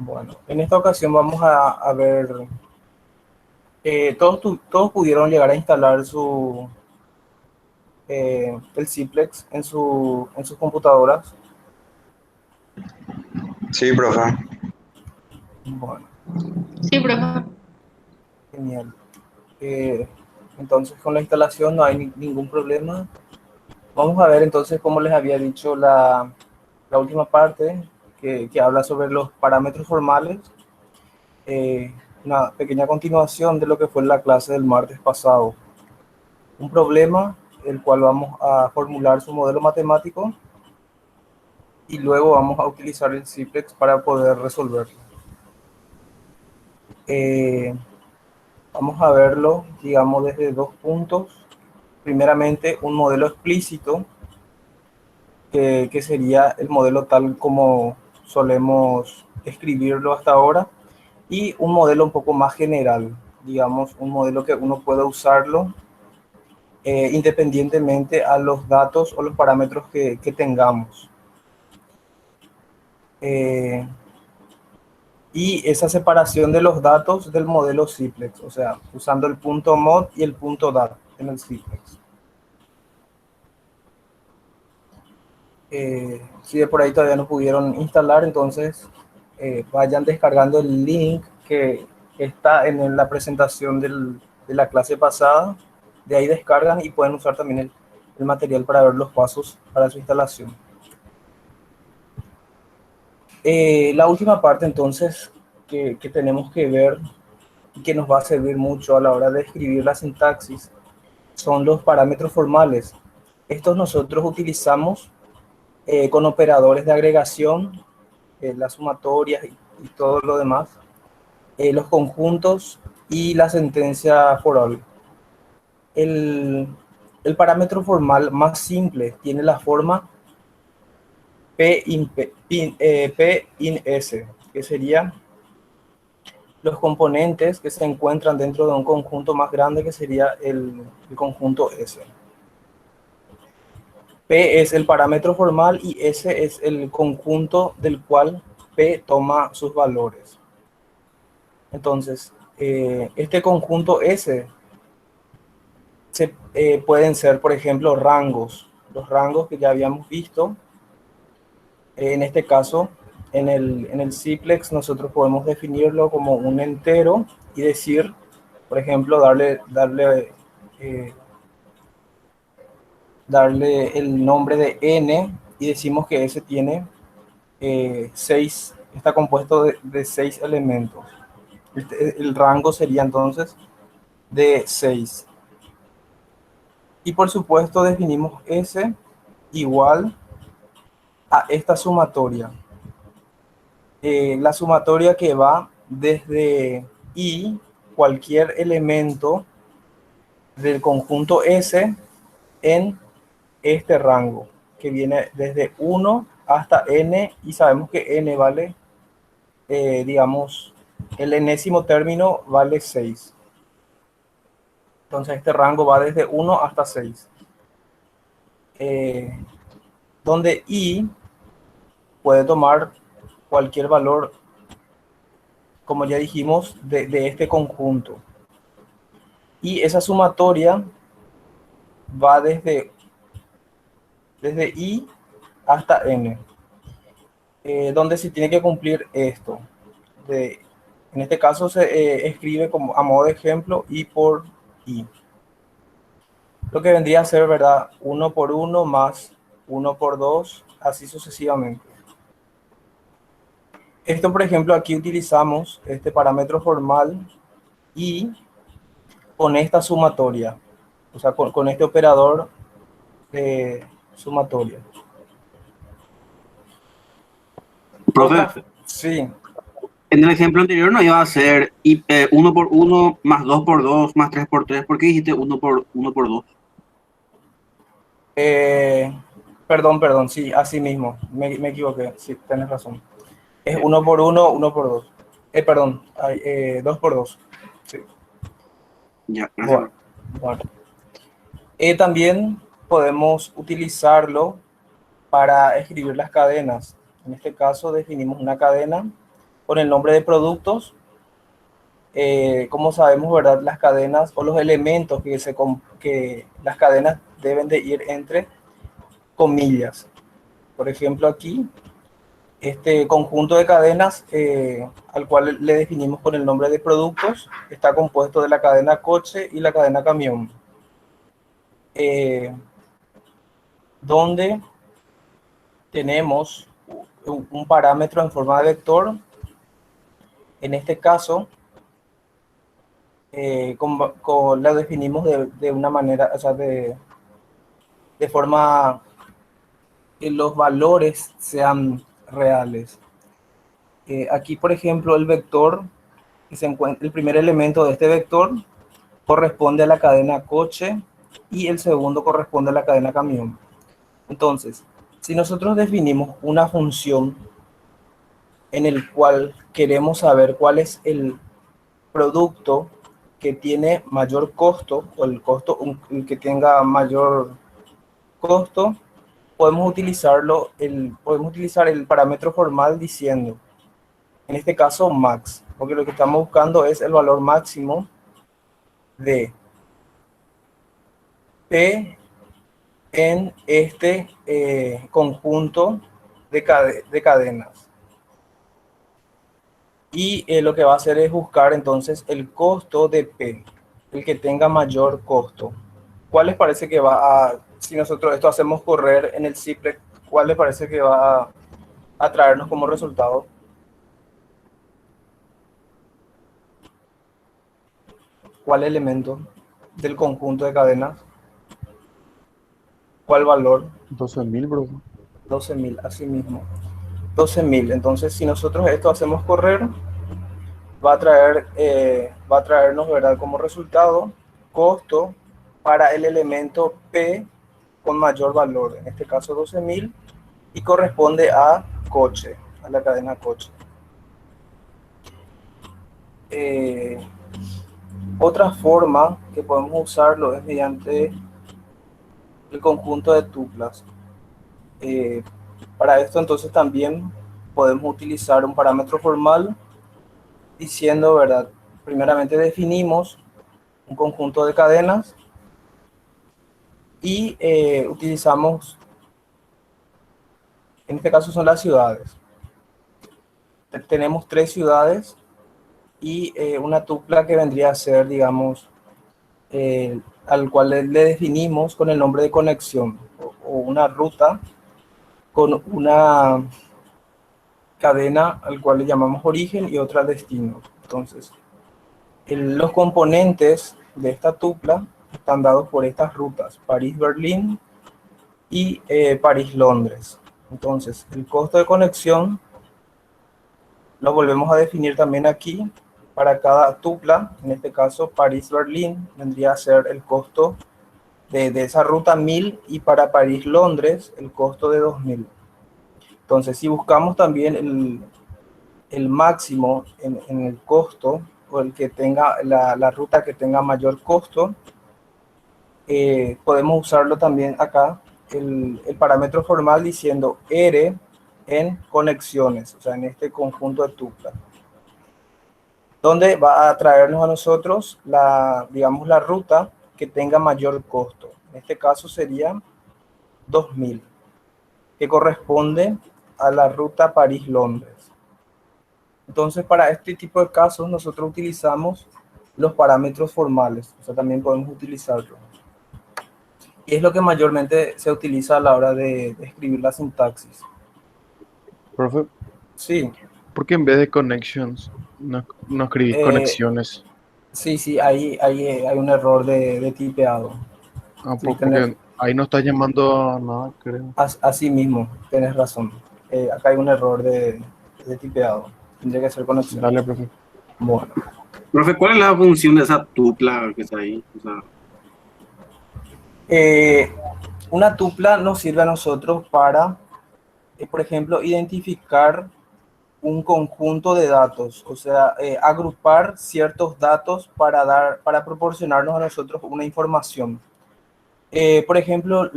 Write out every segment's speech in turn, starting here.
Bueno, en esta ocasión vamos a ver, todos pudieron llegar a instalar el Ciplex en sus computadoras. Sí, profe. Bueno, Sí, profe. genial. Eh, entonces con la instalación no hay ningún problema. Vamos a ver entonces, como les había dicho, la última parte que habla sobre los parámetros formales. Una pequeña continuación de lo que fue la clase del martes pasado. Un problema, el cual vamos a formular su modelo matemático y luego vamos a utilizar el Ciplex para poder resolverlo. Eh, Vamos a verlo, digamos, desde dos puntos. Primeramente, un modelo explícito, que sería el modelo tal como solemos escribirlo hasta ahora, y un modelo un poco más general, digamos, un modelo que uno pueda usarlo independientemente a los datos o los parámetros que tengamos. Eh, y esa separación de los datos del modelo Ciplex, o sea, usando el punto mod y el punto dat en el Ciplex. Si de por ahí todavía no pudieron instalar, entonces vayan descargando el link que está en la presentación de la clase pasada. De ahí descargan y pueden usar también el material para ver los pasos para su instalación. La última parte entonces que tenemos que ver y que nos va a servir mucho a la hora de escribir la sintaxis son los parámetros formales. Estos nosotros utilizamos con operadores de agregación, las sumatorias y todo lo demás, los conjuntos y la sentencia for all. El, el parámetro formal más simple tiene la forma P in S, que sería los componentes que se encuentran dentro de un conjunto más grande que sería el conjunto S. P es el parámetro formal y S es el conjunto del cual P toma sus valores. Entonces, este conjunto S pueden ser, por ejemplo, rangos. Los rangos que ya habíamos visto. En este caso, en el Ciplex, nosotros podemos definirlo como un entero y decir, por ejemplo, darle el nombre de n y decimos que ese tiene 6, está compuesto de 6 elementos. El rango sería entonces de 6. Y por supuesto definimos S igual a esta sumatoria. La sumatoria que va desde I, cualquier elemento del conjunto S en este rango, que viene desde 1 hasta n, y sabemos que n vale, digamos, el enésimo término vale 6. Entonces este rango va desde 1 hasta 6. Donde I puede tomar cualquier valor, como ya dijimos, de este conjunto. Y esa sumatoria va desde I hasta N, donde se tiene que cumplir esto. En este caso se escribe como a modo de ejemplo I por I. Lo que vendría a ser, ¿verdad? 1 por 1 más 1 por 2, así sucesivamente. Esto, por ejemplo, aquí utilizamos este parámetro formal y con esta sumatoria, o sea, con este operador de sumatoria. Profe, Sí, en el ejemplo anterior no iba a ser 1 por 1 más 2 por 2 más 3 por 3. ¿Por qué dijiste 1 por 2? eh, perdón, sí, así mismo, me equivoqué, sí, tienes razón. Es 1 por 1, 1 por 2. Perdón, 2 por 2. Sí. Ya, gracias. Bueno, bueno. También podemos utilizarlo para escribir las cadenas. En este caso definimos una cadena con el nombre de productos. Como sabemos, ¿verdad? Las cadenas o los elementos que las cadenas deben de ir entre comillas. Por ejemplo, aquí, este conjunto de cadenas al cual le definimos con el nombre de productos está compuesto de la cadena coche y la cadena camión, eh, donde tenemos un parámetro en forma de vector. En este caso, la definimos de una manera, o sea, de forma que los valores sean reales. Aquí, por ejemplo, el vector que se encuentra, el primer elemento de este vector corresponde a la cadena coche y el segundo corresponde a la cadena camión. Entonces, si nosotros definimos una función en el cual queremos saber cuál es el producto que tiene mayor costo o el que tenga mayor costo, podemos utilizar el parámetro formal diciendo, en este caso max, porque lo que estamos buscando es el valor máximo de P en este conjunto de cadenas. Y lo que va a hacer es buscar entonces el costo de P, el que tenga mayor costo. ¿Cuál les parece que va a, si nosotros esto hacemos correr en el Ciplex, cuál les parece que va a traernos como resultado? ¿Cuál elemento del conjunto de cadenas? ¿Cuál valor? 12.000, bro. 12.000, así mismo. 12.000. Entonces, si nosotros esto hacemos correr, va a traernos, ¿verdad? Como resultado costo para el elemento P con mayor valor, en este caso 12.000, y corresponde a coche, a la cadena coche. Otra forma que podemos usarlo es mediante el conjunto de tuplas. Para esto entonces también podemos utilizar un parámetro formal diciendo, ¿verdad? Primeramente definimos un conjunto de cadenas y utilizamos, en este caso son las ciudades. Tenemos 3 ciudades y una tupla que vendría a ser, digamos, al cual le definimos con el nombre de conexión o una ruta con una cadena al cual le llamamos origen y otra destino. Entonces, los componentes de esta tupla están dados por estas rutas, París-Berlín y París-Londres. Entonces, el costo de conexión lo volvemos a definir también aquí para cada tupla. En este caso, París-Berlín vendría a ser el costo de esa ruta 1000 y para París-Londres el costo de 2000. Entonces, si buscamos también el máximo en el costo o el que tenga la ruta que tenga mayor costo, podemos usarlo también acá, el parámetro formal diciendo R en conexiones, o sea, en este conjunto de tuplas, donde va a traernos a nosotros digamos, la ruta que tenga mayor costo. En este caso sería 2000, que corresponde a la ruta París-Londres. Entonces, para este tipo de casos, nosotros utilizamos los parámetros formales, o sea, también podemos utilizarlo. Y es lo que mayormente se utiliza a la hora de escribir la sintaxis. Profe, Sí, ¿por qué en vez de connections no escribís eh, conexiones? sí, hay un error de tipeado. Ah, Sí, porque ahí no está llamando a nada, creo. así mismo, tenés razón. Acá hay un error de tipeado. Tendría que ser Dale, conexiones. profe. Bueno, Profe, ¿cuál es la función de esa tupla que está ahí? O sea, eh, una tupla nos sirve a nosotros para, por ejemplo, identificar un conjunto de datos, o sea, agrupar ciertos datos para proporcionarnos a nosotros una información. Por ejemplo,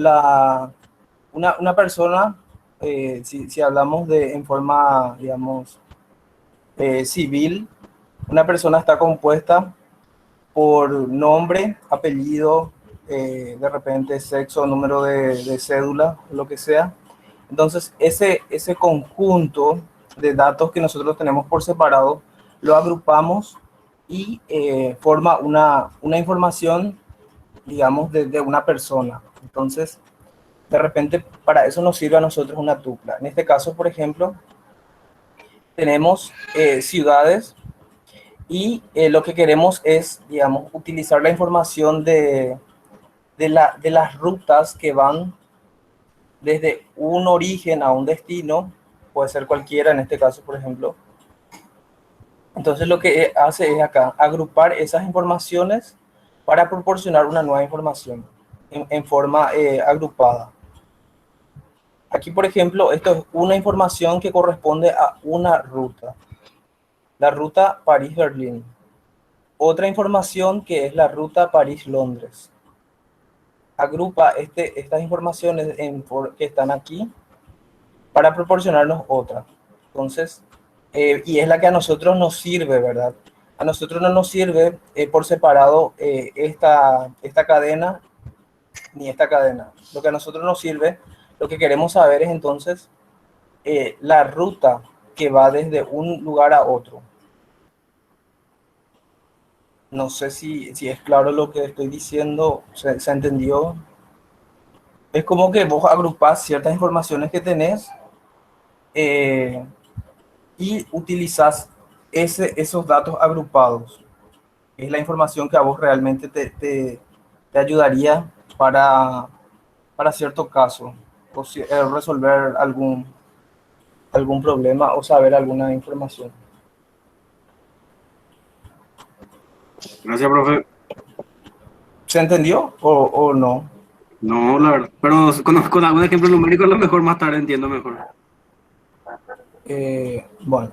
una persona, si hablamos en forma, digamos, civil, una persona está compuesta por nombre, apellido, de repente sexo, número de cédula, lo que sea. Entonces, ese conjunto de datos que nosotros tenemos por separado, lo agrupamos y forma una información, digamos, de una persona. Entonces, de repente, para eso nos sirve a nosotros una tupla. En este caso, por ejemplo, tenemos ciudades y lo que queremos es, digamos, utilizar la información de las rutas que van desde un origen a un destino, puede ser cualquiera, en este caso, por ejemplo. Entonces lo que hace es acá agrupar esas informaciones para proporcionar una nueva información en forma agrupada. Aquí, por ejemplo, esto es una información que corresponde a una ruta, la ruta París-Berlín. Otra información que es la ruta París-Londres. Agrupa estas informaciones que están aquí para proporcionarnos otra. Entonces, y es la que a nosotros nos sirve, ¿verdad? A nosotros no nos sirve por separado esta cadena ni esta cadena. Lo que a nosotros nos sirve, lo que queremos saber es entonces la ruta que va desde un lugar a otro. No sé si es claro lo que estoy diciendo, se entendió. Es como que vos agrupás ciertas informaciones que tenés eh, y utilizás esos datos agrupados. Es la información que a vos realmente te ayudaría para cierto caso, o resolver algún problema o saber alguna información. Gracias, profe. ¿Se entendió o no? No, la verdad. Pero con algún ejemplo numérico a lo mejor más tarde entiendo mejor. Bueno,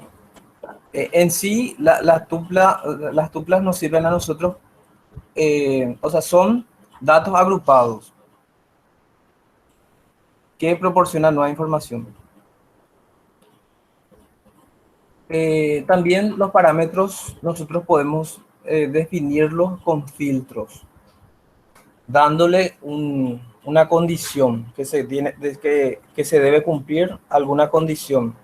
en sí las tuplas nos sirven a nosotros, o sea, son datos agrupados que proporcionan nueva información. También los parámetros nosotros podemos definirlos con filtros, dándole una condición que se debe cumplir alguna condición.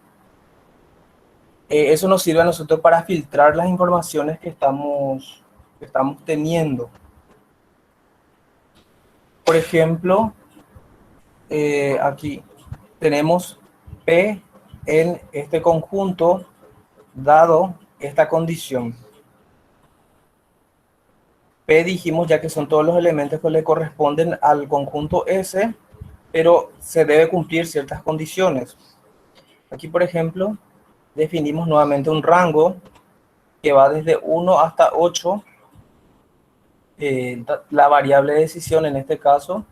Eso nos sirve a nosotros para filtrar las informaciones que estamos teniendo. Por ejemplo, aquí tenemos P en este conjunto dado esta condición. P dijimos ya que son todos los elementos que le corresponden al conjunto S, pero se debe cumplir ciertas condiciones. Aquí, por ejemplo, definimos nuevamente un rango que va desde 1 hasta 8. La variable de decisión en este caso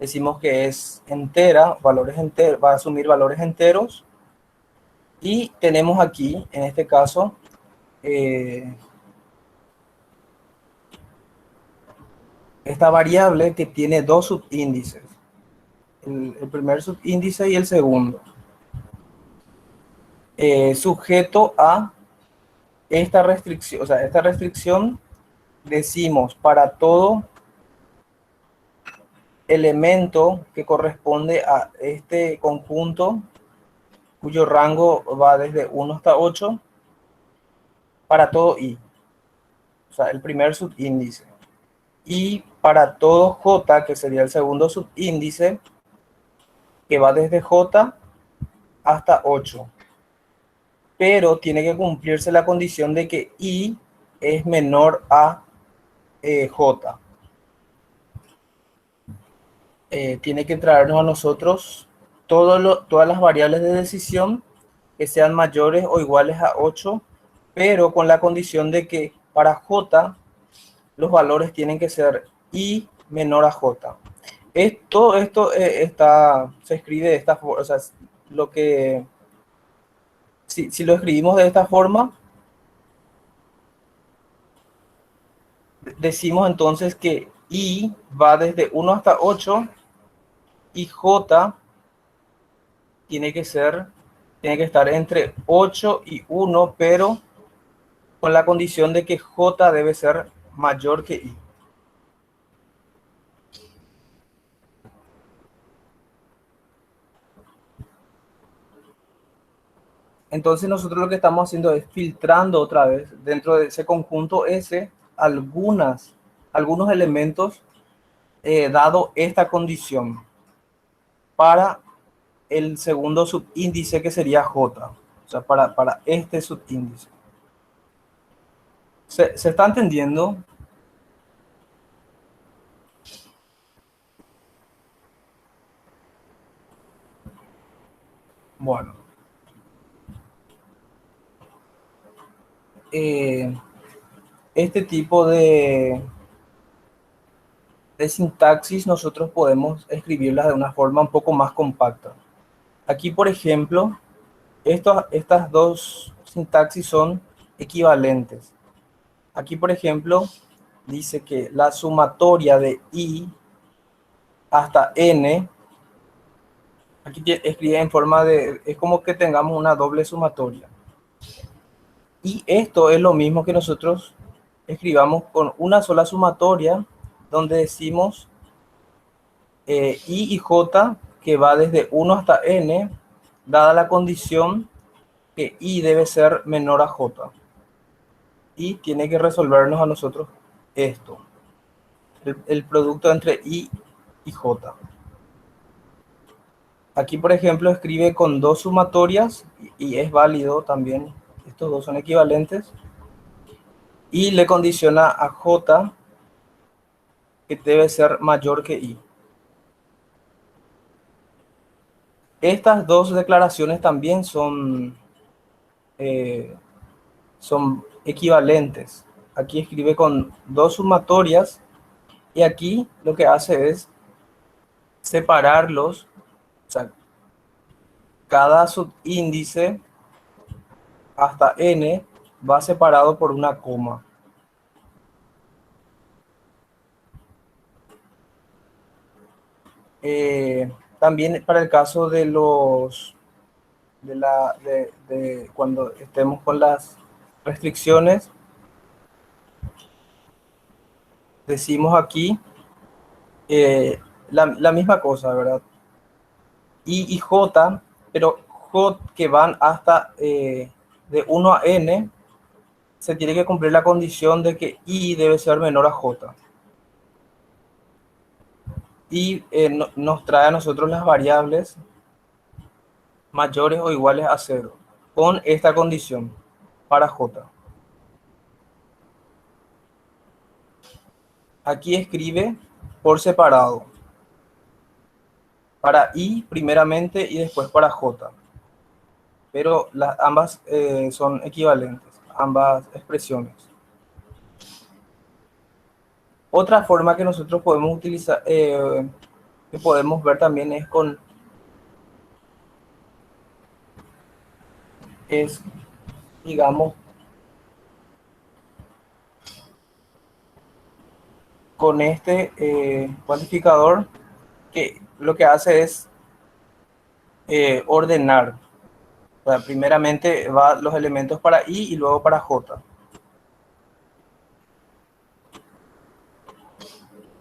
decimos que es entera, va a asumir valores enteros. Y tenemos aquí, en este caso, esta variable que tiene dos subíndices, el primer subíndice y el segundo, sujeto a esta restricción. O sea, esta restricción decimos para todo elemento que corresponde a este conjunto cuyo rango va desde 1 hasta 8, para todo i, o sea, el primer subíndice. Y para todo j, que sería el segundo subíndice, que va desde j hasta 8. Pero tiene que cumplirse la condición de que i es menor a j. Tiene que traernos a nosotros todas las variables de decisión que sean mayores o iguales a 8, pero con la condición de que para j los valores tienen que ser i menor a j. Todo esto se escribe de esta forma, o sea, si lo escribimos de esta forma, decimos entonces que i va desde 1 hasta 8 y j tiene que estar entre 8 y 1, pero con la condición de que J debe ser mayor que I. Entonces nosotros lo que estamos haciendo es filtrando otra vez dentro de ese conjunto S algunos elementos dado esta condición para el segundo subíndice que sería J, o sea, para este subíndice. ¿Se está entendiendo? Bueno. Este tipo de sintaxis nosotros podemos escribirlas de una forma un poco más compacta. Aquí, por ejemplo, estas dos sintaxis son equivalentes. Aquí, por ejemplo, dice que la sumatoria de I hasta N, aquí escribe en forma de, es como que tengamos una doble sumatoria. Y esto es lo mismo que nosotros escribamos con una sola sumatoria, donde decimos I y J, que va desde 1 hasta N, dada la condición que I debe ser menor a J. Y tiene que resolvernos a nosotros esto, el producto entre I y J. Aquí, por ejemplo, escribe con dos sumatorias y es válido también. Estos dos son equivalentes. Y le condiciona a J que debe ser mayor que I. Estas dos declaraciones también son equivalentes. Aquí escribe con dos sumatorias y aquí lo que hace es separarlos, o sea, cada subíndice hasta n va separado por una coma. También para el caso de los de cuando estemos con las restricciones, decimos aquí la misma cosa, ¿verdad? I y J, pero J que van hasta de 1 a N, se tiene que cumplir la condición de que I debe ser menor a J. Y nos trae a nosotros las variables mayores o iguales a 0, con esta condición para J. Aquí escribe por separado. Para I primeramente y después para J. Pero ambas son equivalentes, ambas expresiones. Otra forma que nosotros podemos utilizar, que podemos ver también es, digamos, con este cuantificador, que lo que hace es ordenar. O sea, primeramente va los elementos para I y luego para J.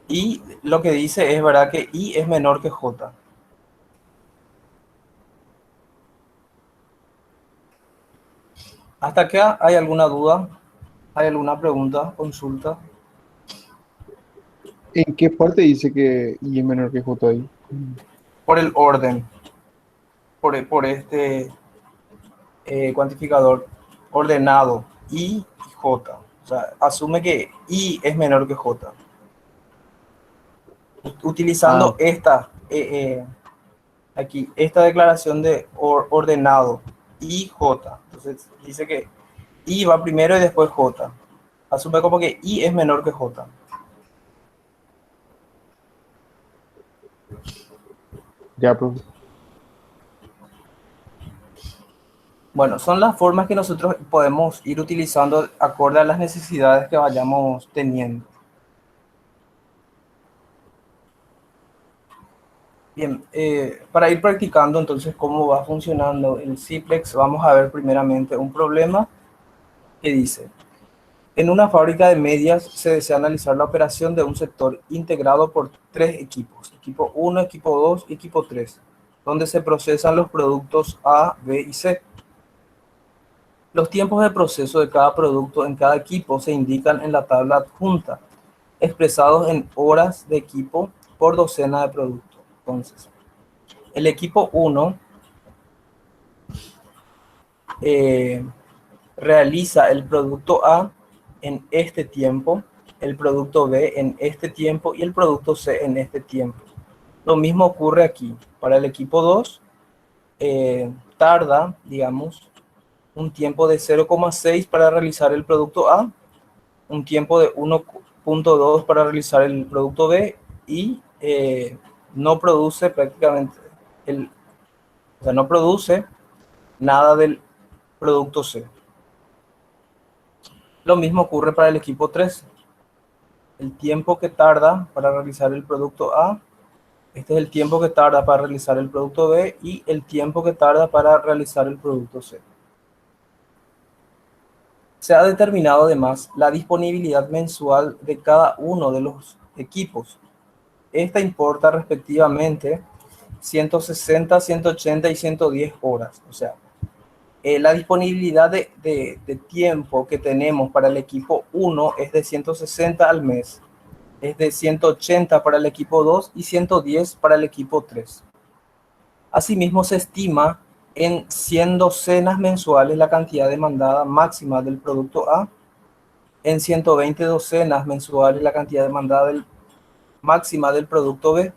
Y lo que dice es, ¿verdad?, que I es menor que J. ¿Hasta acá hay alguna duda? ¿Hay alguna pregunta, consulta? ¿En qué parte dice que I es menor que J ahí? Por el orden, por este cuantificador ordenado I y J. O sea, asume que I es menor que J. Ah, Utilizando aquí, esta declaración de ordenado I, J. Entonces dice que I va primero y después J. Asume como que I es menor que J. ya, profe. Bueno, son las formas que nosotros podemos ir utilizando acorde a las necesidades que vayamos teniendo. Bien, para ir practicando entonces cómo va funcionando el simplex, vamos a ver primeramente un problema que dice: En una fábrica de medias se desea analizar la operación de un sector integrado por tres equipos, equipo 1, equipo 2 y equipo 3, donde se procesan los productos A, B y C. Los tiempos de proceso de cada producto en cada equipo se indican en la tabla adjunta, expresados en horas de equipo por docena de productos. Entonces, el equipo 1 realiza el producto A en este tiempo, el producto B en este tiempo y el producto C en este tiempo. Lo mismo ocurre aquí. Para el equipo 2, tarda, digamos, un tiempo de 0,6 para realizar el producto A, un tiempo de 1,2 para realizar el producto B y no produce prácticamente, o sea, no produce nada del producto C. Lo mismo ocurre para el equipo 3. El tiempo que tarda para realizar el producto A, este es el tiempo que tarda para realizar el producto B y el tiempo que tarda para realizar el producto C. Se ha determinado además la disponibilidad mensual de cada uno de los equipos. Esta importa respectivamente 160, 180 y 110 horas. O sea, la disponibilidad de tiempo que tenemos para el equipo 1 es de 160 al mes, es de 180 para el equipo 2 y 110 para el equipo 3. Asimismo, se estima en 100 docenas mensuales la cantidad demandada máxima del producto A, en 120 docenas mensuales la cantidad demandada máxima del producto B.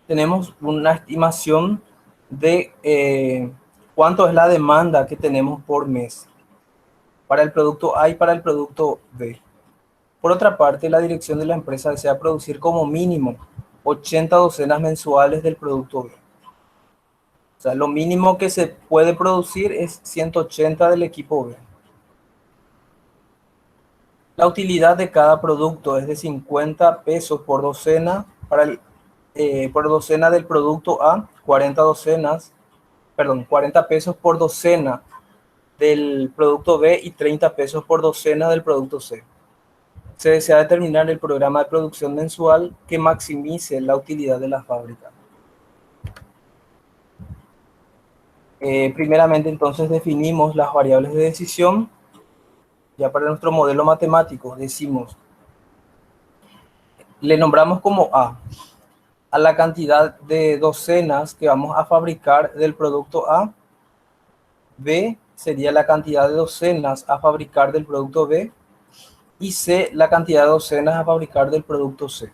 Tenemos una estimación de cuánto es la demanda que tenemos por mes para el producto A y para el producto B. Por otra parte, la dirección de la empresa desea producir como mínimo 80 docenas mensuales del producto B. O sea, lo mínimo que se puede producir es 180 del equipo B. La utilidad de cada producto es de 50 pesos por docena por docena del producto A, 40 docenas, perdón, 40 pesos por docena del producto B y 30 pesos por docena del producto C. Se desea determinar el programa de producción mensual que maximice la utilidad de la fábrica. Primeramente, entonces, definimos las variables de decisión. Ya para nuestro modelo matemático decimos, le nombramos como a la cantidad de docenas que vamos a fabricar del producto A. B sería la cantidad de docenas a fabricar del producto B. Y C, la cantidad de docenas a fabricar del producto C.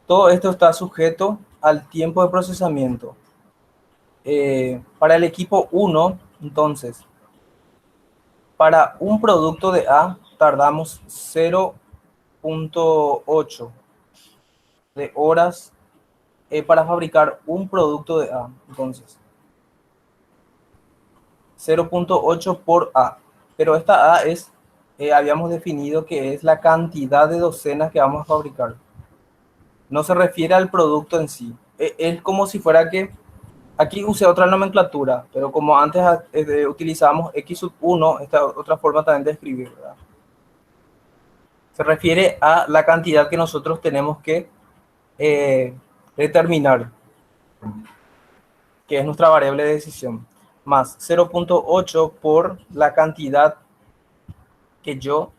Todo esto está sujeto al tiempo de procesamiento. Para el equipo 1, entonces, para un producto de A tardamos 0,8 de horas para fabricar un producto de A. Entonces, 0,8 por A. Pero esta A es, habíamos definido que es la cantidad de docenas que vamos a fabricar. No se refiere al producto en sí. Es como si fuera que, aquí usé otra nomenclatura, pero como antes utilizábamos X sub 1, esta otra forma también de escribir, ¿verdad? Se refiere a la cantidad que nosotros tenemos que determinar, que es nuestra variable de decisión, más 0,8 por la cantidad que yo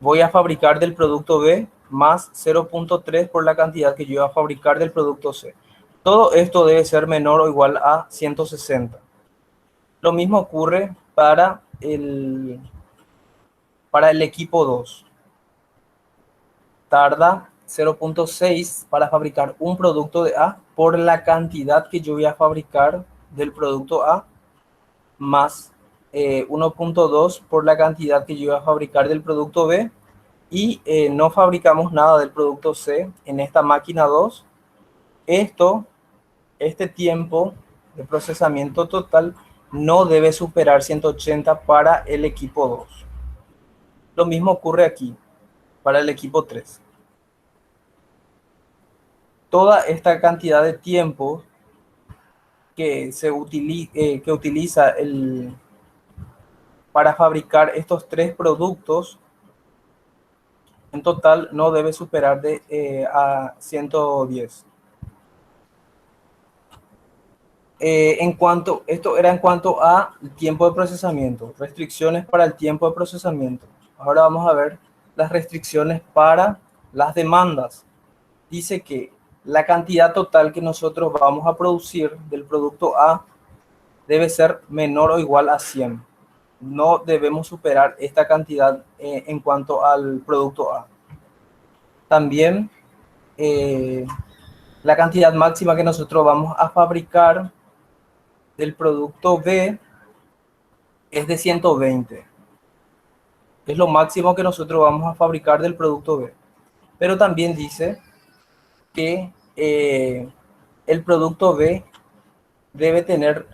voy a fabricar del producto B, más 0,3 por la cantidad que yo voy a fabricar del producto C. Todo esto debe ser menor o igual a 160. Lo mismo ocurre para el equipo 2. Tarda 0,6 para fabricar un producto de A por la cantidad que yo voy a fabricar del producto A, más 1,2 por la cantidad que yo voy a fabricar del producto B, y no fabricamos nada del producto C en esta máquina 2. Este tiempo de procesamiento total no debe superar 180 para el equipo 2. Lo mismo ocurre aquí para el equipo 3. Toda esta cantidad de tiempo que utiliza para fabricar estos tres productos, en total no debe superar a 110. Esto era en cuanto a tiempo de procesamiento, restricciones para el tiempo de procesamiento. Ahora vamos a ver las restricciones para las demandas. Dice que la cantidad total que nosotros vamos a producir del producto A debe ser menor o igual a 100. No debemos superar esta cantidad en cuanto al producto A. También la cantidad máxima que nosotros vamos a fabricar del producto B es de 120. Es lo máximo que nosotros vamos a fabricar del producto B. Pero también dice que el producto B debe tener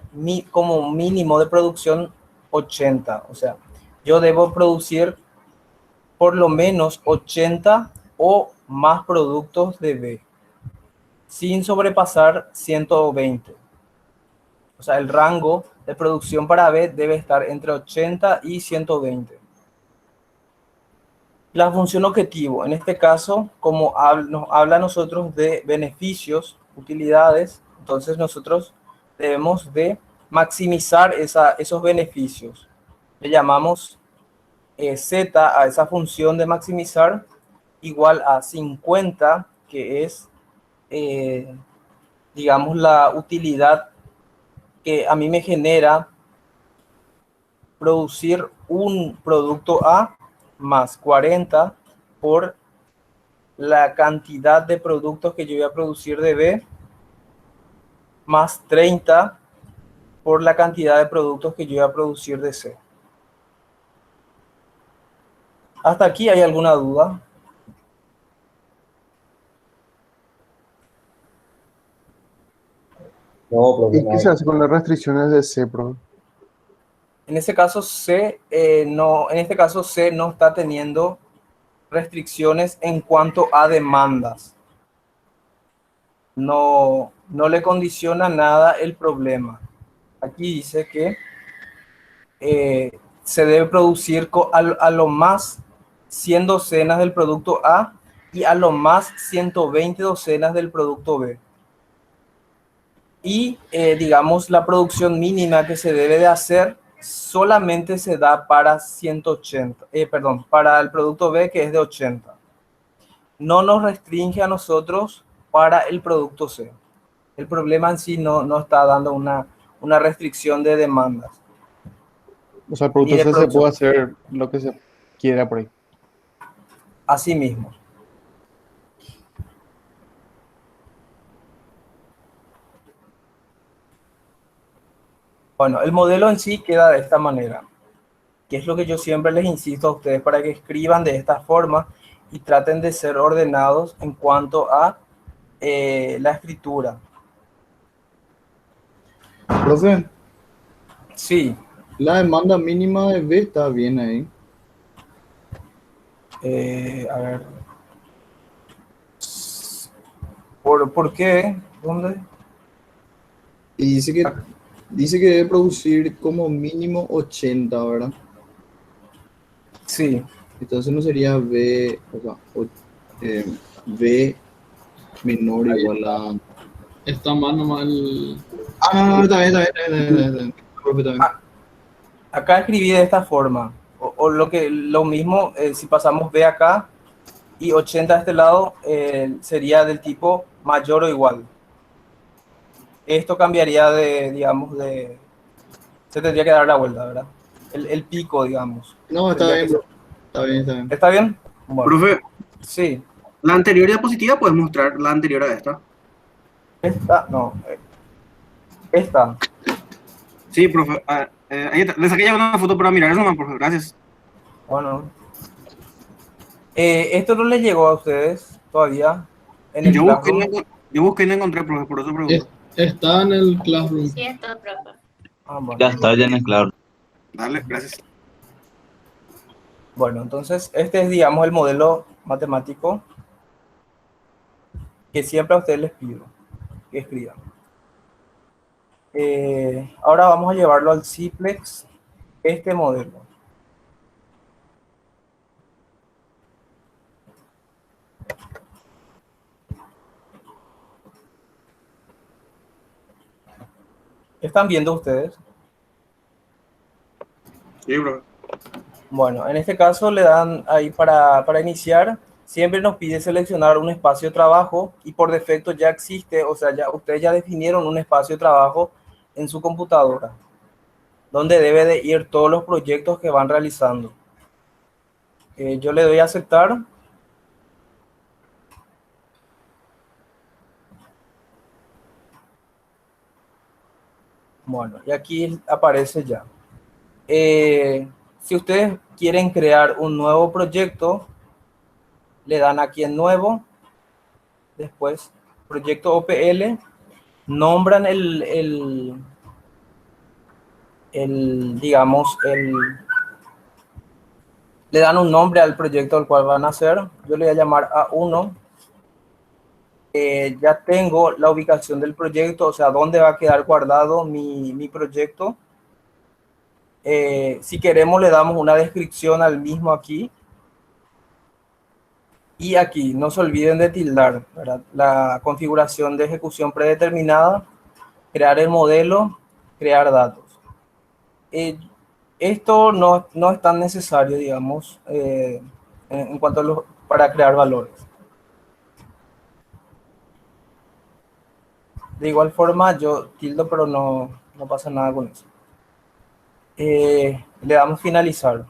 como mínimo de producción 80. O sea, yo debo producir por lo menos 80 o más productos de B, sin sobrepasar 120. O sea, el rango de producción para B debe estar entre 80 y 120. La función objetivo, en este caso, como nos habla a nosotros de beneficios, utilidades, entonces nosotros debemos de maximizar esos beneficios. Le llamamos Z a esa función de maximizar igual a 50, que es, digamos, la utilidad que a mí me genera producir un producto A, más 40 por la cantidad de productos que yo voy a producir de B, más 30 por la cantidad de productos que yo voy a producir de C. ¿Hasta aquí hay alguna duda? No, profe, ¿Y qué se hace con las restricciones de C, profe? En este caso C no está teniendo restricciones en cuanto a demandas. No le condiciona nada el problema. Aquí dice que se debe producir a lo más 100 docenas del producto A y a lo más 120 docenas del producto B. Y digamos, la producción mínima que se debe de hacer solamente se da para 180, para el producto B, que es de 80. No nos restringe a nosotros para el producto C. El problema en sí no está dando una restricción de demandas. O sea, el producto Y de C se puede producción. hacer lo que se quiera por ahí. Así mismo. Bueno, el modelo en sí queda de esta manera, que es lo que yo siempre les insisto a ustedes para que escriban de esta forma y traten de ser ordenados en cuanto a la escritura. profe, Sí, la demanda mínima de B está bien ahí. a ver. ¿Por qué? ¿Dónde? Y dice que debe producir como mínimo 80, ¿verdad? Sí, Entonces no sería B, o sea, B menor o Ahí igual a... está más nomás el... Ah, no, está bien, está bien, está bien, está bien. Profe, está bien. acá escribí de esta forma. O lo mismo, si pasamos B acá y 80 a este lado, sería del tipo mayor o igual. Esto cambiaría digamos, se tendría que dar la vuelta, ¿verdad? El pico, digamos. No, está Tendría bien, que profe. Está bien, está bien. ¿Está bien? Bueno, Profe, sí. la anterior diapositiva puedes mostrar la anterior a esta. Esta, no. Esta. Sí, profe. Ahí está. Le saqué ya una foto para mirar eso, nomás, profe. Gracias. Bueno. Esto no les llegó a ustedes todavía en el Yo busqué, y no, Classroom. yo busqué y no encontré, profe, por eso pregunto. Está en el Classroom. Sí, está, profe. Ah, bueno. Ya está, ya en el claro. Dale, gracias. Bueno, entonces este es, digamos, el modelo matemático que siempre a ustedes les pido que escriban. Ahora vamos a llevarlo al Ciplex, este modelo. ¿Están viendo ustedes? Sí, bro. Bueno, en este caso le dan ahí para iniciar, siempre nos pide seleccionar un espacio de trabajo y por defecto ya existe, o sea, ya ustedes ya definieron un espacio de trabajo en su computadora, donde debe de ir todos los proyectos que van realizando. Yo le doy a aceptar. Bueno, y aquí aparece ya. Si ustedes quieren crear un nuevo proyecto, le dan aquí en nuevo, después proyecto OPL, nombran digamos, le dan un nombre al proyecto al cual van a hacer. Yo le voy a llamar A1. Ya tengo la ubicación del proyecto, o sea, dónde va a quedar guardado mi proyecto. Si queremos, le damos una descripción al mismo aquí. Y aquí, no se olviden de tildar, ¿verdad? La configuración de ejecución predeterminada, crear el modelo, crear datos. Esto no es tan necesario, digamos, en cuanto a para crear valores. De igual forma, yo tildo, pero no pasa nada con eso. Le damos finalizar.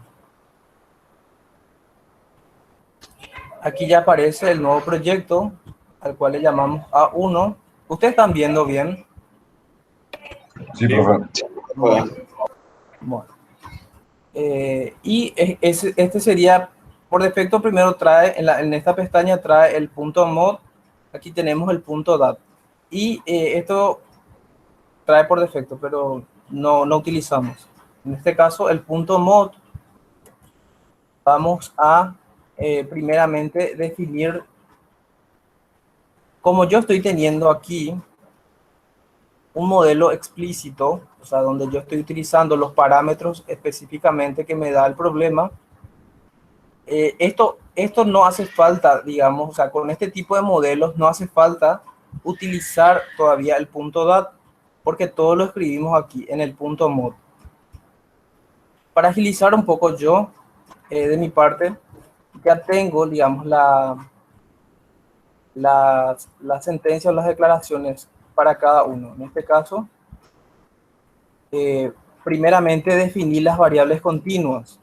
Aquí ya aparece el nuevo proyecto, al cual le llamamos A1. ¿Ustedes están viendo bien? Sí, profe. Bueno. Bueno. Este sería, por defecto, primero trae, en esta pestaña trae el punto mod. Aquí tenemos el punto dat. Y esto trae por defecto, pero no utilizamos. En este caso, el punto mod, vamos a primeramente definir, como yo estoy teniendo aquí un modelo explícito, o sea, donde yo estoy utilizando los parámetros específicamente que me da el problema. Esto no hace falta, digamos, o sea, con este tipo de modelos no hace falta utilizar todavía el punto dat, porque todo lo escribimos aquí en el punto mod. Para agilizar un poco yo, de mi parte, ya tengo, digamos, la sentencia o las declaraciones para cada uno. En este caso, primeramente definí las variables continuas.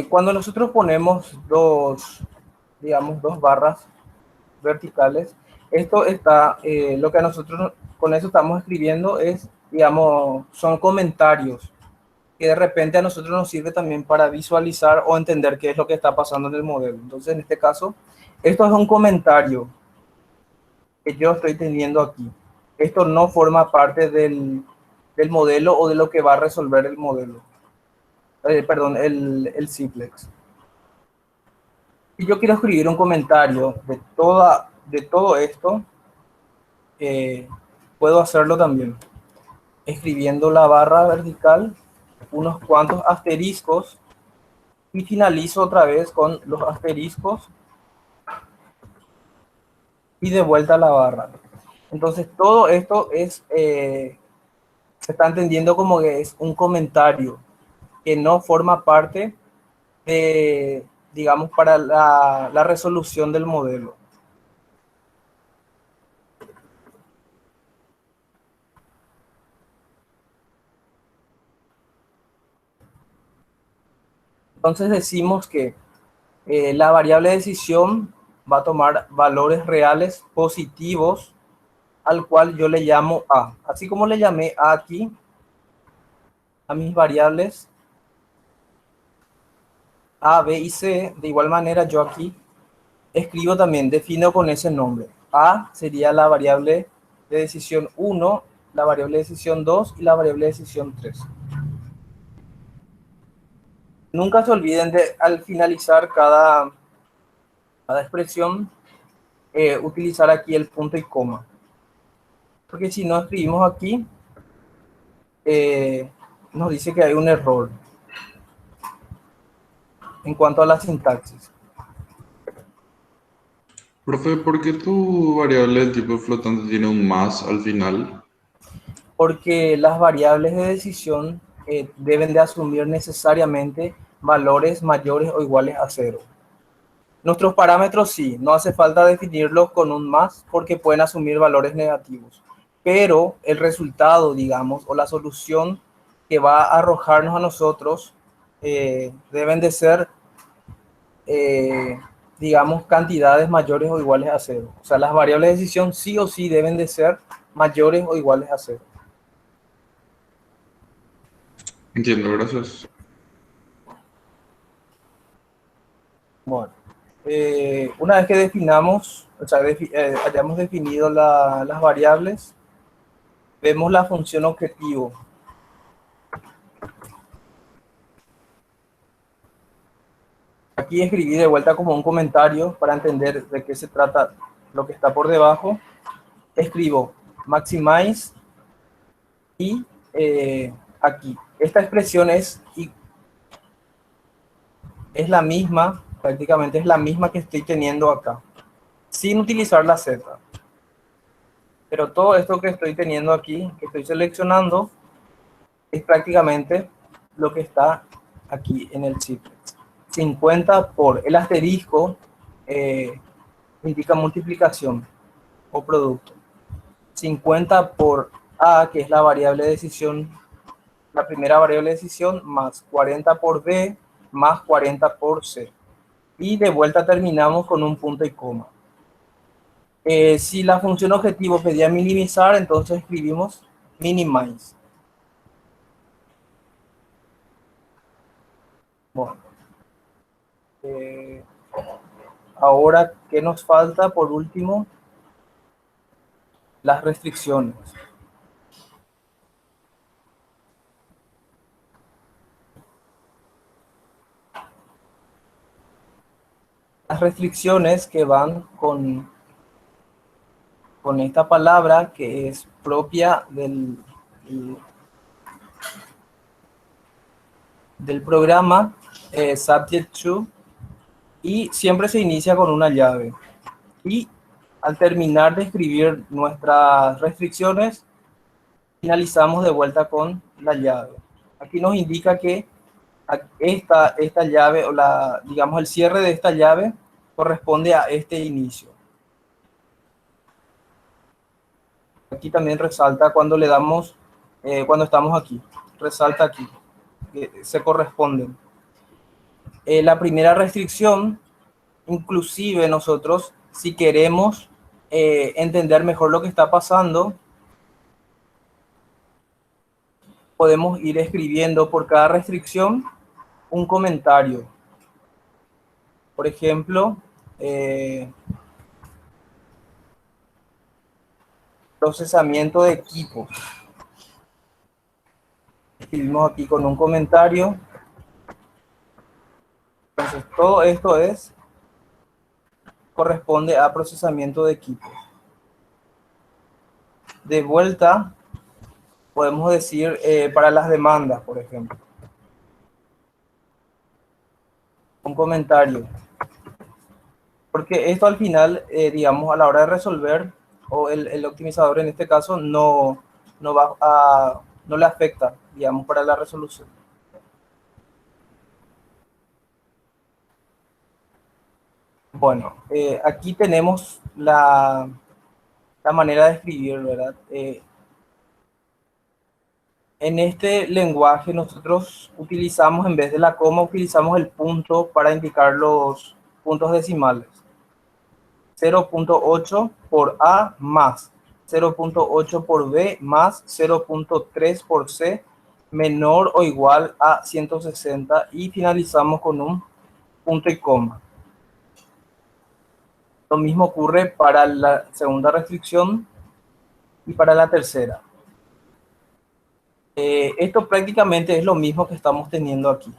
Cuando nosotros ponemos digamos, dos barras verticales, esto está, lo que nosotros con eso estamos escribiendo es, digamos, son comentarios que de repente a nosotros nos sirve también para visualizar o entender qué es lo que está pasando en el modelo. Entonces, en este caso, esto es un comentario que yo estoy teniendo aquí. Esto no forma parte del modelo o de lo que va a resolver el modelo. Perdón, el Simplex. Si yo quiero escribir un comentario de todo esto, puedo hacerlo también. Escribiendo la barra vertical, unos cuantos asteriscos y finalizo otra vez con los asteriscos y de vuelta a la barra. Entonces todo esto se está entendiendo como que es un comentario que no forma parte de, digamos, para la resolución del modelo. Entonces decimos que la variable decisión va a tomar valores reales positivos al cual yo le llamo A. Así como le llamé A aquí a mis variables A, B y C, de igual manera yo aquí escribo también, defino con ese nombre. A sería la variable de decisión 1, la variable de decisión 2 y la variable de decisión 3. Nunca se olviden de, al finalizar cada expresión, utilizar aquí el punto y coma. Porque si no escribimos aquí, nos dice que hay un error. en cuanto a la sintaxis. Profe, ¿por qué tu variable de tipo flotante tiene un más al final? Porque las variables de decisión deben de asumir necesariamente valores mayores o iguales a cero. Nuestros parámetros sí, no hace falta definirlos con un más porque pueden asumir valores negativos, pero el resultado, digamos, o la solución que va a arrojarnos a nosotros deben de ser, digamos, cantidades mayores o iguales a cero. O sea, las variables de decisión sí o sí deben de ser mayores o iguales a cero. Entiendo, gracias. Bueno, una vez que definamos, o sea, hayamos definido las variables, vemos la función objetivo. Aquí escribí de vuelta como un comentario para entender de qué se trata lo que está por debajo. Escribo maximize y aquí. Esta expresión es la misma, prácticamente es la misma que estoy teniendo acá, sin utilizar la Z. Pero todo esto que estoy teniendo aquí, que estoy seleccionando, es prácticamente lo que está aquí en el chip. 50 por el asterisco indica multiplicación o producto. 50 por A, que es la variable de decisión, la primera variable de decisión, más 40 por B, más 40 por C. Y de vuelta terminamos con un punto y coma. Si la función objetivo pedía minimizar, entonces escribimos minimize. Bueno. Ahora, ¿qué nos falta? Por último, las restricciones. Las restricciones que van con esta palabra que es propia del programa subject to, y siempre se inicia con una llave. Y al terminar de escribir nuestras restricciones, finalizamos de vuelta con la llave. Aquí nos indica que esta llave, o digamos el cierre de esta llave, corresponde a este inicio. Aquí también resalta cuando le damos, cuando estamos aquí, resalta aquí, que se corresponden. La primera restricción, inclusive nosotros, si queremos entender mejor lo que está pasando, podemos ir escribiendo por cada restricción un comentario. Por ejemplo, procesamiento de equipos. Escribimos aquí con un comentario. Entonces, todo esto corresponde a procesamiento de equipos. De vuelta, podemos decir para las demandas, por ejemplo. Un comentario. Porque esto al final, digamos, a la hora de resolver, o el optimizador en este caso, no le afecta, digamos, para la resolución. Bueno, aquí tenemos la manera de escribir, ¿verdad? En este lenguaje nosotros utilizamos, en vez de la coma, utilizamos el punto para indicar los puntos decimales. 0.8 por A más 0.8 por B más 0.3 por C menor o igual a 160 y finalizamos con un punto y coma. Lo mismo ocurre para la segunda restricción y para la tercera. Esto prácticamente es lo mismo que estamos teniendo aquí.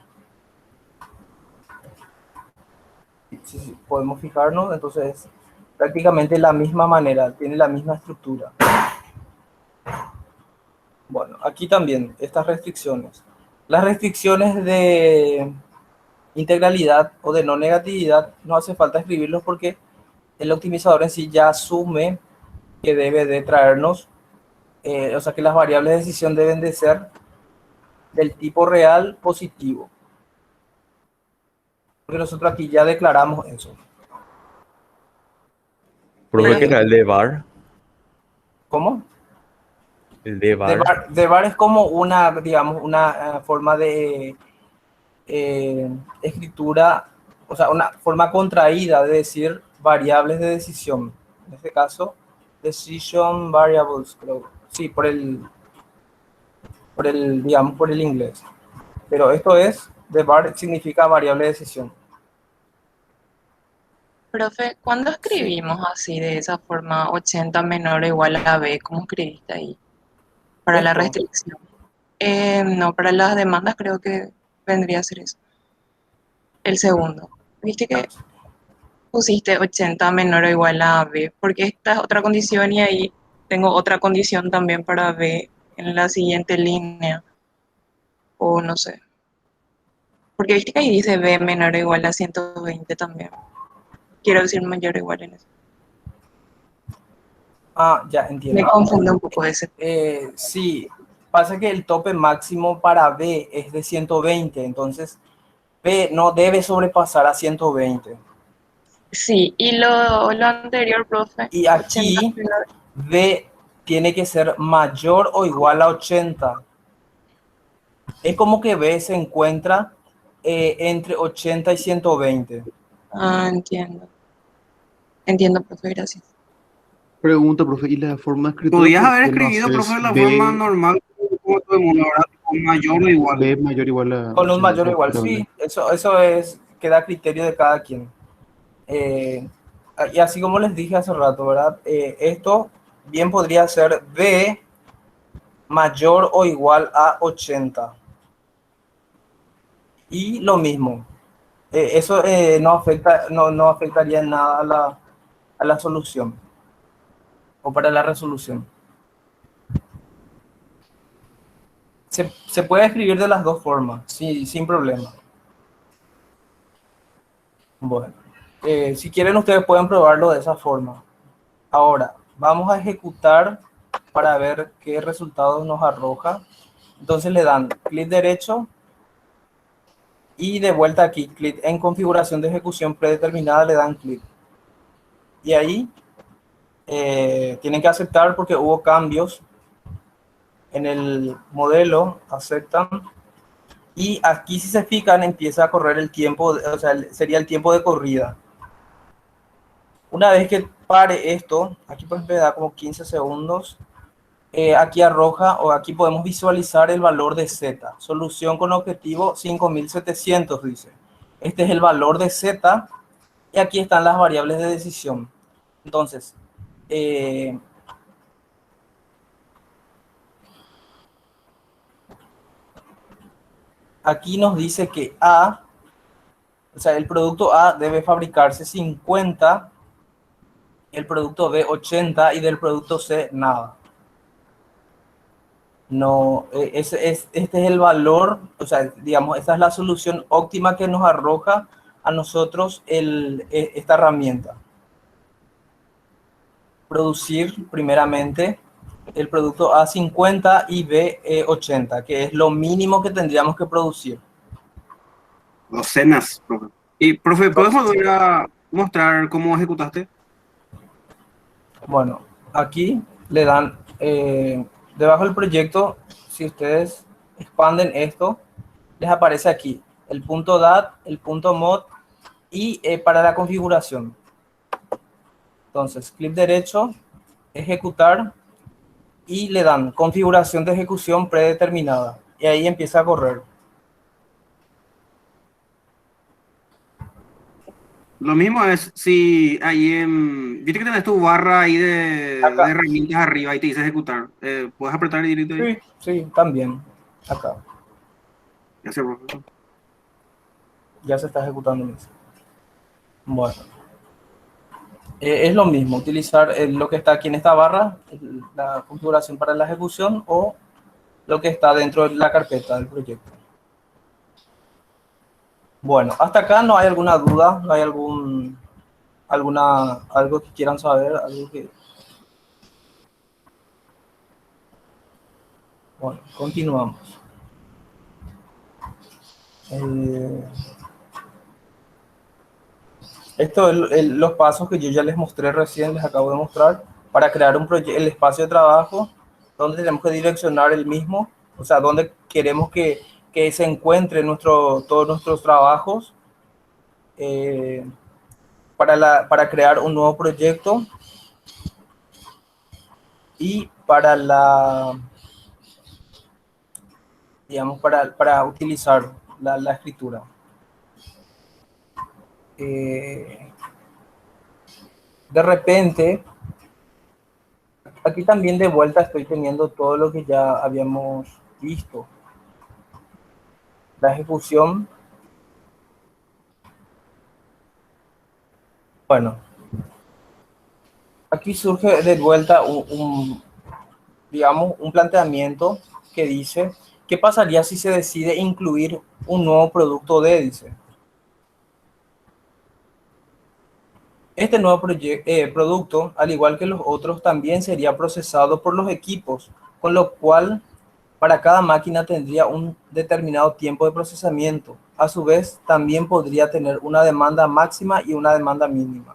Si podemos fijarnos, entonces prácticamente la misma manera, tiene la misma estructura. Bueno, aquí también estas restricciones. Las restricciones de integralidad o de no negatividad, no hace falta escribirlos porque el optimizador en sí ya asume que debe de traernos, o sea que las variables de decisión deben de ser del tipo real positivo. Porque nosotros aquí ya declaramos eso. Profe, ¿qué era el de bar? ¿Cómo? El de bar. De var es como una, digamos, una forma de escritura, o sea, una forma contraída de decir variables de decisión. En este caso, decision variables, creo. Sí, digamos, por el inglés. Pero esto es, de var significa variable de decisión. Profe, ¿cuándo Sí. escribimos así de esa forma 80 menor o igual a B? ¿Cómo escribiste ahí? Para la Esto, restricción. No, para las demandas creo que vendría a ser eso. El segundo. Viste que pusiste 80 menor o igual a B, porque esta es otra condición y ahí tengo otra condición también para B en la siguiente línea, o no sé. Porque viste que ahí dice B menor o igual a 120 también. Quiero decir mayor o igual en eso. ya Me entiendo. confunde un poco ese. Sí, pasa que el tope máximo para B es de 120, entonces B no debe sobrepasar a 120. Sí, y lo anterior, profe, Y 80 aquí menor. B tiene que ser mayor o igual a 80. Es como que B se encuentra entre 80 y 120. Ah, entiendo. Entiendo, profe, gracias. Pregunta, profe, ¿y la forma de escritura Podías por haber qué no escrito, profe, haces de la forma B, normal, como todo el mundo, ¿verdad? Con mayor o igual. B mayor o igual a Con un 80? mayor o igual, sí, eso es, queda a criterio de cada quien. Eh, y así como les dije hace rato, ¿verdad? Esto bien podría ser B mayor o igual a 80. Y lo mismo, eso no afecta, no afectaría en nada a la solución o para la resolución. Se puede escribir de las dos formas, sí, sin problema. Bueno, si quieren ustedes pueden probarlo de esa forma. Ahora, vamos a ejecutar para ver qué resultados nos arroja. Entonces le dan clic derecho y de vuelta aquí, clic en configuración de ejecución predeterminada, le dan clic. Y ahí tienen que aceptar porque hubo cambios en el modelo, aceptan. Y aquí si se fijan empieza a correr el tiempo, o sea, sería el tiempo de corrida. Una vez que pare esto, aquí por ejemplo da como 15 segundos, aquí arroja o aquí podemos visualizar el valor de Z. Solución con objetivo 5700 dice. Este es el valor de Z y aquí están las variables de decisión. Entonces, aquí nos dice que A, o sea, el producto A debe fabricarse 50, el producto B 80 y del producto C nada. No, este es el valor, o sea, digamos, esta es la solución óptima que nos arroja a nosotros esta herramienta. Producir primeramente el producto A50 y B80, que es lo mínimo que tendríamos que producir. Docenas, profe. Y, profe, ¿puedes volver a mostrar cómo ejecutaste? Bueno, aquí le dan, debajo del proyecto, si ustedes expanden esto, les aparece aquí el punto .dat, el punto .mod y para la configuración. Entonces, clic derecho, ejecutar y le dan configuración de ejecución predeterminada. Y ahí empieza a correr. Lo mismo es si ahí en... Viste que tenés tu barra ahí de Acá. herramientas arriba y te dice ejecutar. ¿Puedes apretar directo ahí? Sí, sí, también. Acá. Ya sé, profe. Ya se está ejecutando. Bueno. Es lo mismo, utilizar lo que está aquí en esta barra, la configuración para la ejecución o lo que está dentro de la carpeta del proyecto. Bueno, hasta acá no hay alguna duda, no hay algo que quieran saber, algo que... Bueno, continuamos. Esto es los pasos que yo ya les mostré recién, les acabo de mostrar, para crear el espacio de trabajo, donde tenemos que direccionar el mismo, o sea, donde queremos que se encuentren todos nuestros trabajos, para crear un nuevo proyecto y digamos, para utilizar la escritura. De repente, aquí también de vuelta estoy teniendo todo lo que ya habíamos visto. La ejecución. Bueno, aquí surge de vuelta digamos, un planteamiento que dice, ¿qué pasaría si se decide incluir un nuevo producto de Dice? Este nuevo producto, al igual que los otros, también sería procesado por los equipos, con lo cual para cada máquina tendría un determinado tiempo de procesamiento. A su vez, también podría tener una demanda máxima y una demanda mínima.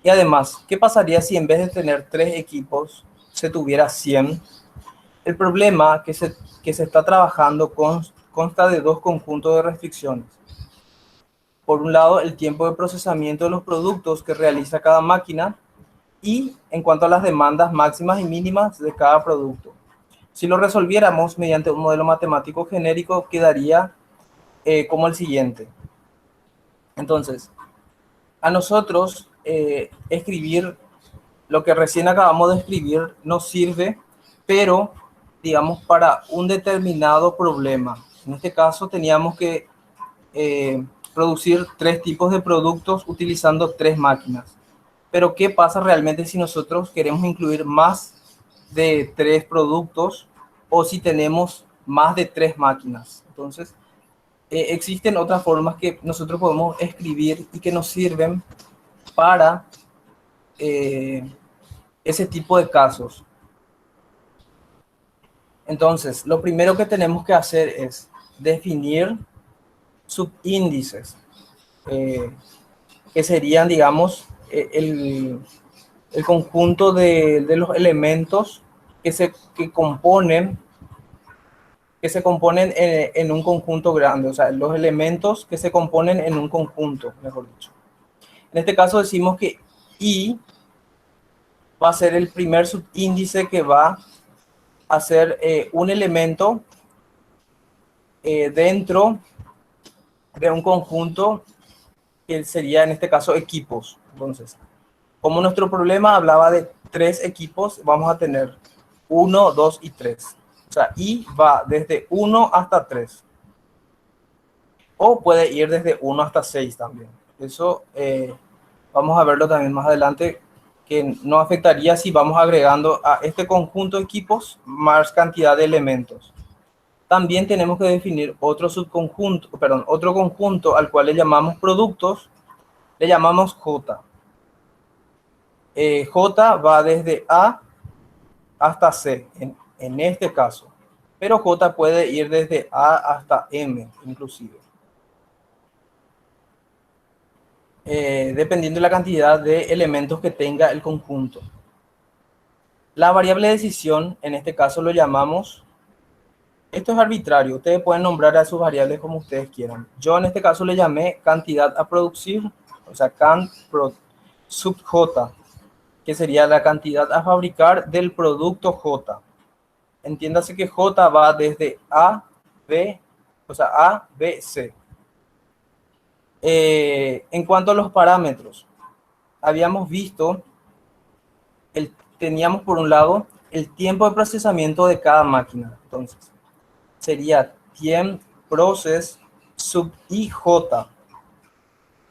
Y además, ¿qué pasaría si en vez de tener 3 equipos, se tuviera 100? El problema que se está trabajando consta de 2 conjuntos de restricciones. Por un lado, el tiempo de procesamiento de los productos que realiza cada máquina y en cuanto a las demandas máximas y mínimas de cada producto. Si lo resolviéramos mediante un modelo matemático genérico, quedaría como el siguiente. Entonces, a nosotros escribir lo que recién acabamos de escribir nos sirve, pero digamos para un determinado problema. En este caso teníamos que producir 3 tipos de productos utilizando 3 máquinas. Pero ¿qué pasa realmente si nosotros queremos incluir más de 3 productos o si tenemos más de 3 máquinas? Entonces, existen otras formas que nosotros podemos escribir y que nos sirven para ese tipo de casos. Entonces, lo primero que tenemos que hacer es definir subíndices, que serían, digamos, el conjunto de los elementos que componen en un conjunto grande, o sea, los elementos que se componen en un conjunto, mejor dicho. En este caso decimos que I va a ser el primer subíndice que va a ser un elemento dentro de un conjunto que sería en este caso equipos. Entonces, como nuestro problema hablaba de 3 equipos, vamos a tener 1, 2 y 3. O sea, I va desde 1 hasta 3. O puede ir desde 1 hasta 6 también. Eso vamos a verlo también más adelante, que no afectaría si vamos agregando a este conjunto de equipos más cantidad de elementos. También tenemos que definir otro conjunto al cual le llamamos productos, le llamamos J. J va desde A hasta C, en este caso. Pero J puede ir desde A hasta M, inclusive. Dependiendo de la cantidad de elementos que tenga el conjunto. La variable de decisión, en este caso lo llamamos, esto es arbitrario, ustedes pueden nombrar a sus variables como ustedes quieran. Yo en este caso le llamé cantidad a producir, o sea, sub J, que sería la cantidad a fabricar del producto J. Entiéndase que J va desde A, B, o sea, A, B, C. En cuanto a los parámetros, habíamos visto, teníamos por un lado el tiempo de procesamiento de cada máquina. Entonces, sería time process sub IJ.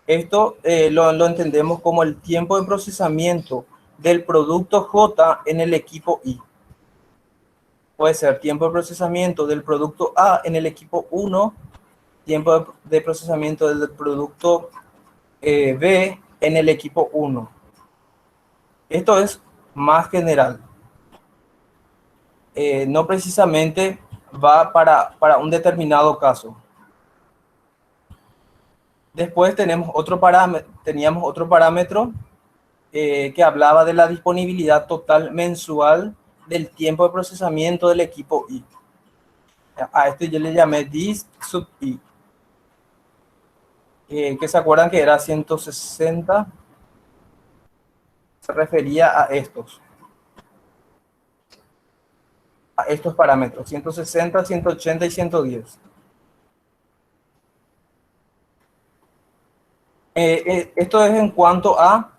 Esto lo entendemos como el tiempo de procesamiento del producto J en el equipo I. Puede ser tiempo de procesamiento del producto A en el equipo 1 tiempo de procesamiento del producto B en el equipo 1. Esto es más general. No precisamente va para un determinado caso. Después teníamos otro parámetro que hablaba de la disponibilidad total mensual del tiempo de procesamiento del equipo I. A este yo le llamé dis sub I. Que se acuerdan que era 160, se refería a estos parámetros, 160, 180 y 110. Esto es en cuanto a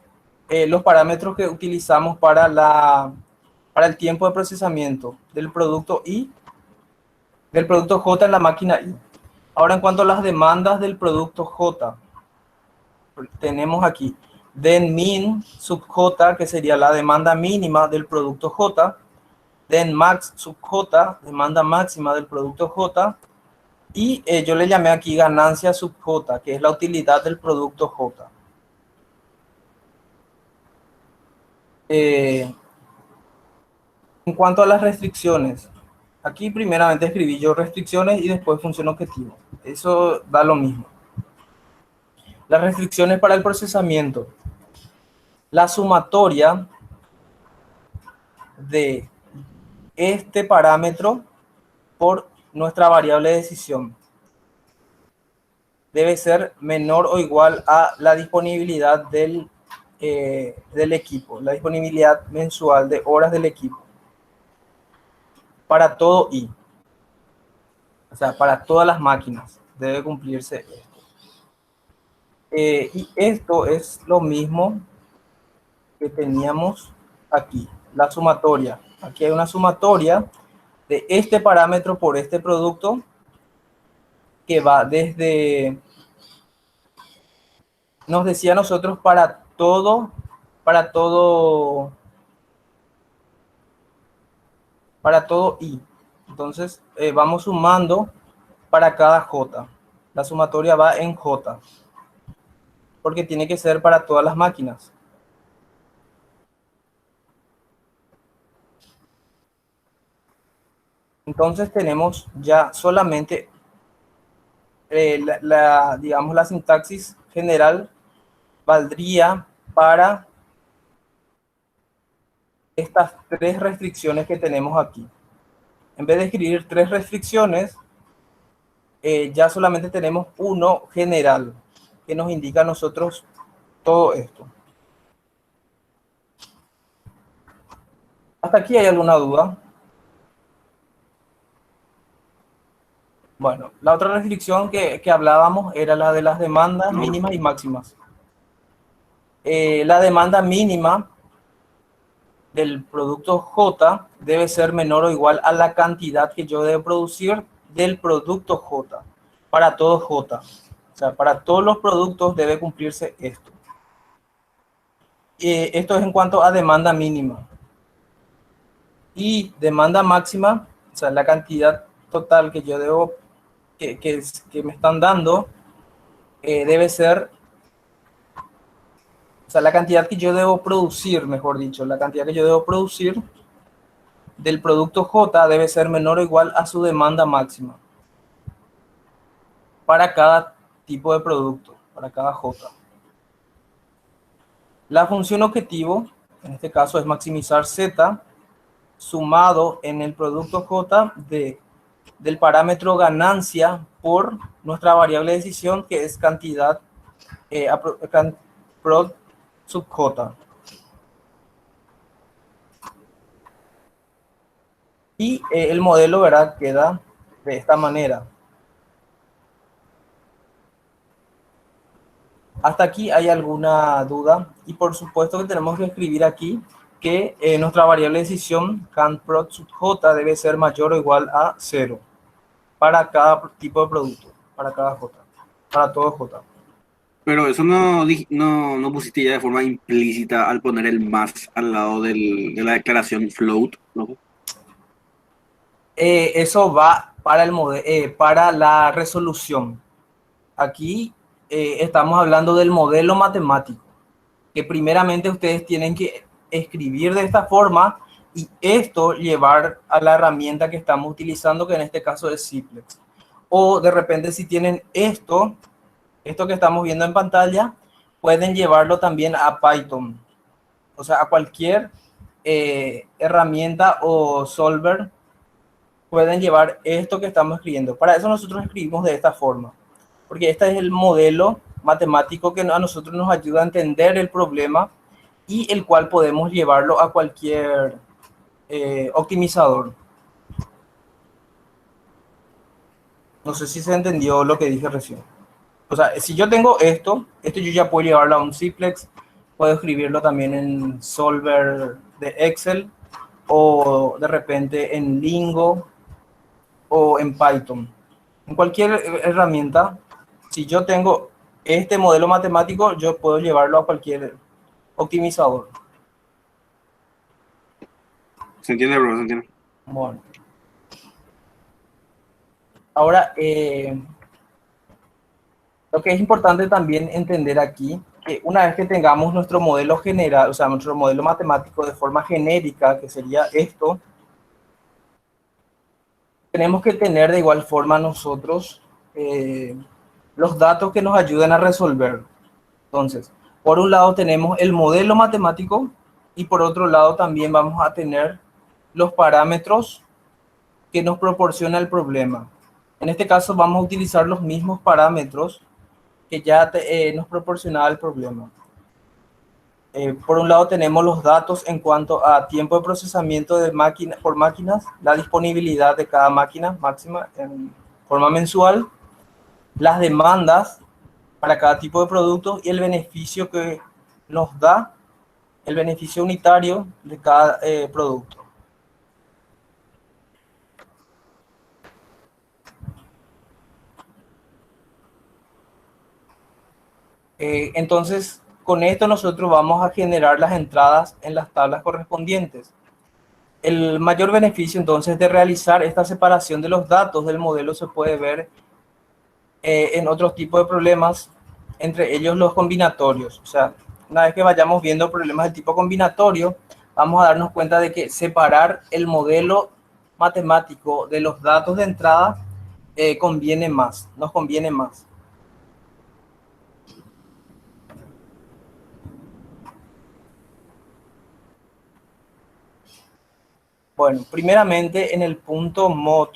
los parámetros que utilizamos para el tiempo de procesamiento del producto I, del producto J en la máquina I. Ahora, en cuanto a las demandas del producto J, tenemos aquí den min sub J, que sería la demanda mínima del producto J, den max sub J, demanda máxima del producto J, y yo le llamé aquí ganancia sub J, que es la utilidad del producto J. En cuanto a las restricciones, aquí primeramente escribí yo restricciones y después función objetivo. Eso da lo mismo. Las restricciones para el procesamiento. La sumatoria de este parámetro por nuestra variable de decisión debe ser menor o igual a la disponibilidad del equipo, la disponibilidad mensual de horas del equipo para todo I. O sea, para todas las máquinas debe cumplirse esto. Y esto es lo mismo que teníamos aquí, la sumatoria. Aquí hay una sumatoria de este parámetro por este producto que va desde, nos decía nosotros, para todo I. Entonces vamos sumando para cada J. La sumatoria va en J, porque tiene que ser para todas las máquinas. Entonces tenemos ya solamente digamos, la sintaxis general valdría para estas tres restricciones que tenemos aquí. En vez de escribir tres restricciones, ya solamente tenemos uno general que nos indica a nosotros todo esto. ¿Hasta aquí hay alguna duda? Bueno, la otra restricción que hablábamos era la de las demandas mínimas y máximas. La demanda mínima del producto J debe ser menor o igual a la cantidad que yo debo producir del producto J, para todo J. O sea, para todos los productos debe cumplirse esto. Esto es en cuanto a demanda mínima. Y demanda máxima, o sea, la cantidad total que yo debo, que me están dando, debe ser, o sea, la cantidad que yo debo producir, mejor dicho, la cantidad que yo debo producir del producto J debe ser menor o igual a su demanda máxima para cada tipo de producto, para cada J. La función objetivo, en este caso, es maximizar Z sumado en el producto J del parámetro ganancia por nuestra variable de decisión, que es cantidad prod sub J. Y el modelo, ¿verdad?, queda de esta manera. ¿Hasta aquí hay alguna duda? Y por supuesto que tenemos que escribir aquí que nuestra variable de decisión CANPROD sub J debe ser mayor o igual a 0 para cada tipo de producto, para cada J, para todo J. Pero eso no pusiste ya de forma implícita al poner el más al lado de la declaración float, ¿no? Eso va para, para la resolución. Aquí estamos hablando del modelo matemático, que primeramente ustedes tienen que escribir de esta forma y esto llevar a la herramienta que estamos utilizando, que en este caso es Simplex. O de repente si tienen esto que estamos viendo en pantalla, pueden llevarlo también a Python, o sea, a cualquier herramienta o solver pueden llevar esto que estamos escribiendo. Para eso nosotros escribimos de esta forma, porque este es el modelo matemático que a nosotros nos ayuda a entender el problema y el cual podemos llevarlo a cualquier optimizador. No sé si se entendió lo que dije recién. O sea, si yo tengo esto yo ya puedo llevarlo a un Simplex, puedo escribirlo también en Solver de Excel o de repente en Lingo o en Python. En cualquier herramienta, si yo tengo este modelo matemático, yo puedo llevarlo a cualquier optimizador. ¿Se entiende, bro? ¿Se entiende? Bueno. Ahora, lo que es importante también entender aquí, que una vez que tengamos nuestro modelo general, o sea, nuestro modelo matemático de forma genérica, que sería esto, tenemos que tener de igual forma nosotros los datos que nos ayuden a resolver. Entonces, por un lado tenemos el modelo matemático y por otro lado también vamos a tener los parámetros que nos proporciona el problema. En este caso vamos a utilizar los mismos parámetros que ya nos proporcionaba el problema. Por un lado tenemos los datos en cuanto a tiempo de procesamiento de por máquinas, la disponibilidad de cada máquina máxima en forma mensual, las demandas para cada tipo de producto y el beneficio que nos da, el beneficio unitario de cada producto. Entonces, con esto nosotros vamos a generar las entradas en las tablas correspondientes. El mayor beneficio entonces de realizar esta separación de los datos del modelo se puede ver en otros tipos de problemas, entre ellos los combinatorios. O sea, una vez que vayamos viendo problemas de tipo combinatorio, vamos a darnos cuenta de que separar el modelo matemático de los datos de entrada conviene más, nos conviene más. Bueno, primeramente en el punto mod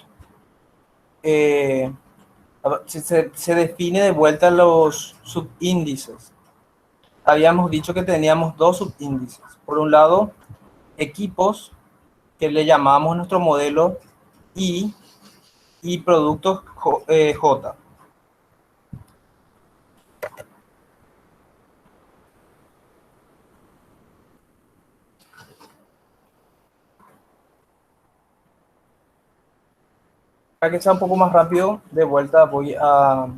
se define de vuelta los subíndices. Habíamos dicho que teníamos dos subíndices. Por un lado, equipos, que le llamamos nuestro modelo I, y productos J. Para que sea un poco más rápido, de vuelta voy a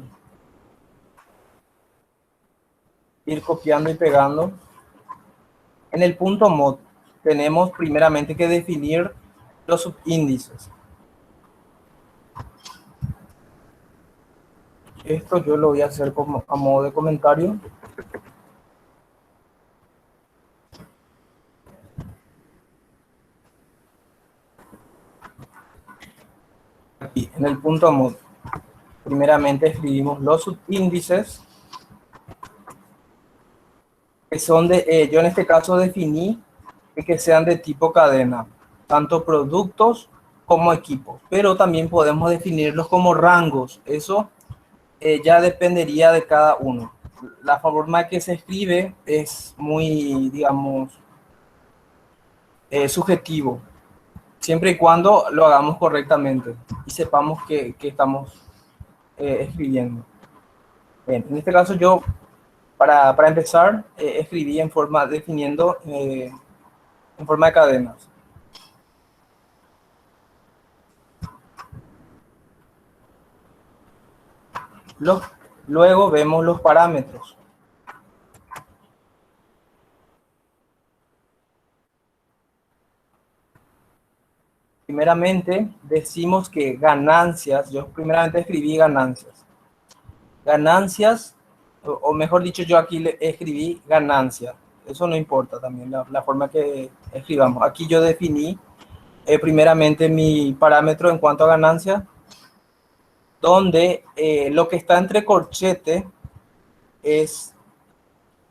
ir copiando y pegando. En el punto mod tenemos primeramente que definir los subíndices. Esto yo lo voy a hacer como a modo de comentario. Aquí en el punto mod, primeramente escribimos los subíndices, que son yo en este caso definí que sean de tipo cadena, tanto productos como equipos, pero también podemos definirlos como rangos. Eso ya dependería de cada uno. La forma que se escribe es muy, digamos, subjetivo, siempre y cuando lo hagamos correctamente y sepamos que estamos escribiendo. Bien, en este caso yo, para empezar, escribí en forma, definiendo en forma de cadenas. Luego vemos los parámetros. Primeramente decimos que ganancias, yo primeramente escribí ganancias. ganancias, o mejor dicho, yo aquí le escribí ganancia. Eso no importa también, la forma que escribamos. Aquí yo definí primeramente mi parámetro en cuanto a ganancia, donde lo que está entre corchete es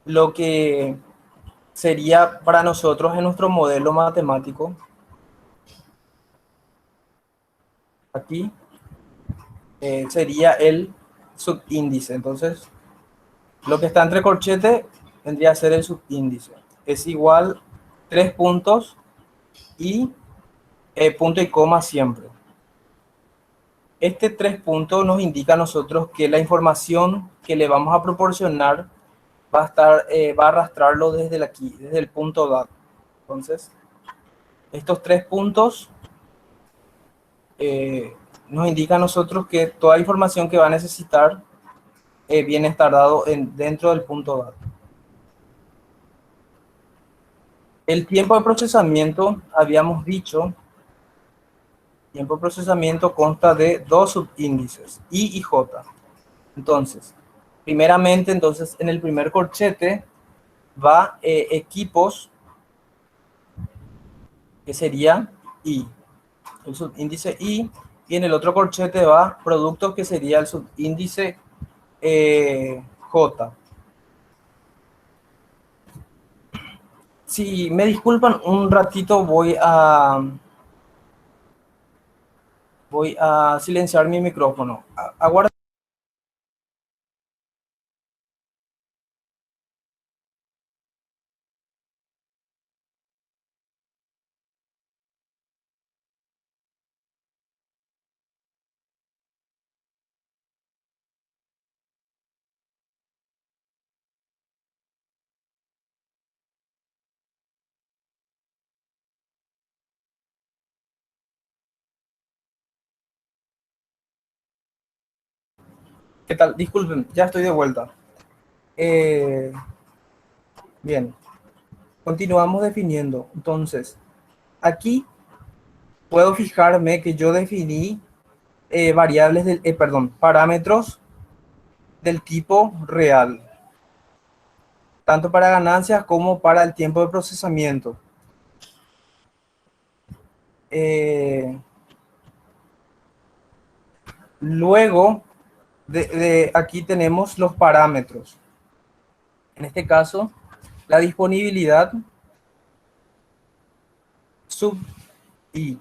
lo que sería para nosotros en nuestro modelo matemático. Aquí sería el subíndice. Entonces, lo que está entre corchete vendría a ser el subíndice. Es igual 3 puntos y punto y coma siempre. Este 3 puntos nos indica a nosotros que la información que le vamos a proporcionar va a arrastrarlo desde aquí, desde el punto DAT. Entonces, estos 3 puntos nos indica a nosotros que toda información que va a necesitar viene a estar dado dentro del punto DAT. El tiempo de procesamiento, habíamos dicho, tiempo de procesamiento consta de 2 subíndices, I y J. Entonces, primeramente, entonces, en el primer corchete va equipos, que sería I, el subíndice I, y en el otro corchete va productos, que sería el subíndice J. Si me disculpan un ratito, voy a silenciar mi micrófono. Aguarda. ¿Qué tal? Disculpen, ya estoy de vuelta. Bien, continuamos definiendo. Entonces, aquí puedo fijarme que yo definí parámetros del tipo real, tanto para ganancias como para el tiempo de procesamiento. Luego, aquí tenemos los parámetros. En este caso, la disponibilidad sub I,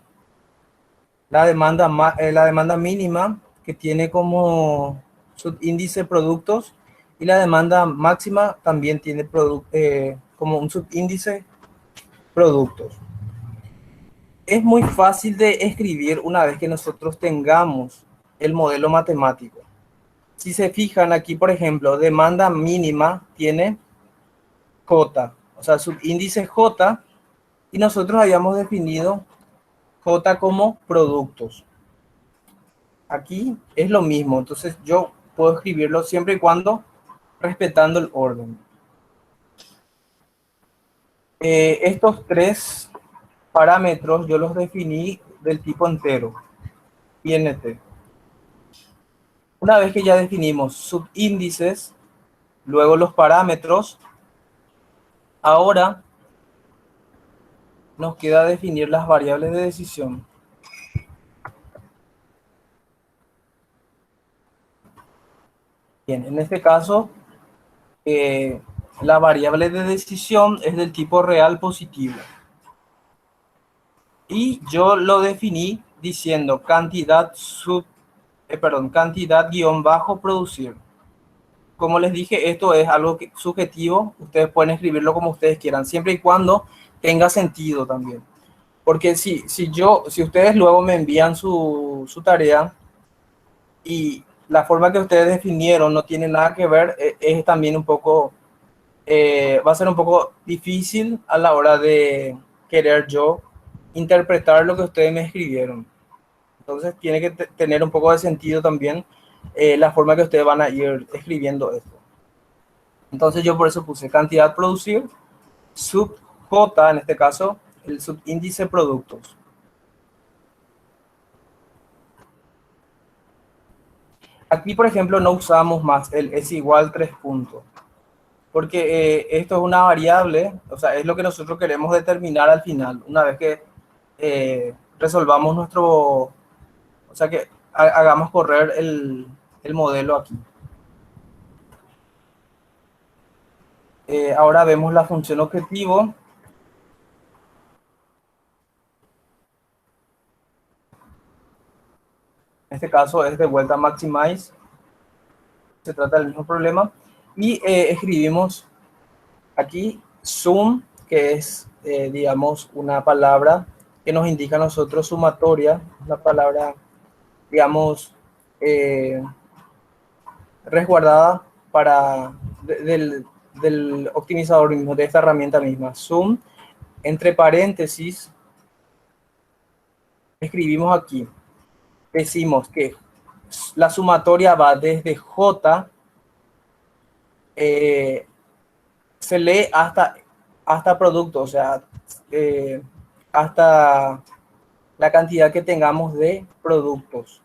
la demanda mínima, que tiene como subíndice productos, y la demanda máxima también tiene como un subíndice productos. Es muy fácil de escribir una vez que nosotros tengamos el modelo matemático. Si se fijan aquí, por ejemplo, demanda mínima tiene J, o sea, subíndice J, y nosotros habíamos definido J como productos. Aquí es lo mismo, entonces yo puedo escribirlo siempre y cuando respetando el orden. Estos 3 parámetros yo los definí del tipo entero, INT. Una vez que ya definimos subíndices, luego los parámetros, ahora nos queda definir las variables de decisión. Bien, en este caso, la variable de decisión es del tipo real positivo. Y yo lo definí diciendo cantidad guión bajo producir. Como les dije, esto es algo subjetivo. Ustedes pueden escribirlo como ustedes quieran, siempre y cuando tenga sentido también. Porque si ustedes luego me envían su tarea y la forma que ustedes definieron no tiene nada que ver, es también un poco, va a ser un poco difícil a la hora de querer yo interpretar lo que ustedes me escribieron. Entonces tiene que tener un poco de sentido también la forma que ustedes van a ir escribiendo esto. Entonces yo por eso puse cantidad producir, sub J, en este caso, el subíndice productos. Aquí, por ejemplo, no usamos más el es igual 3 puntos, porque esto es una variable, o sea, es lo que nosotros queremos determinar al final, una vez que resolvamos nuestro, o sea, que hagamos correr el modelo aquí. Ahora vemos la función objetivo. En este caso es de vuelta maximize. Se trata del mismo problema. Y escribimos aquí sum, que es, digamos, una palabra que nos indica a nosotros sumatoria, una palabra, digamos, resguardada para del optimizador mismo, de esta herramienta misma. Sum, entre paréntesis, escribimos aquí, decimos que la sumatoria va desde J, se lee hasta producto, o sea, hasta la cantidad que tengamos de productos.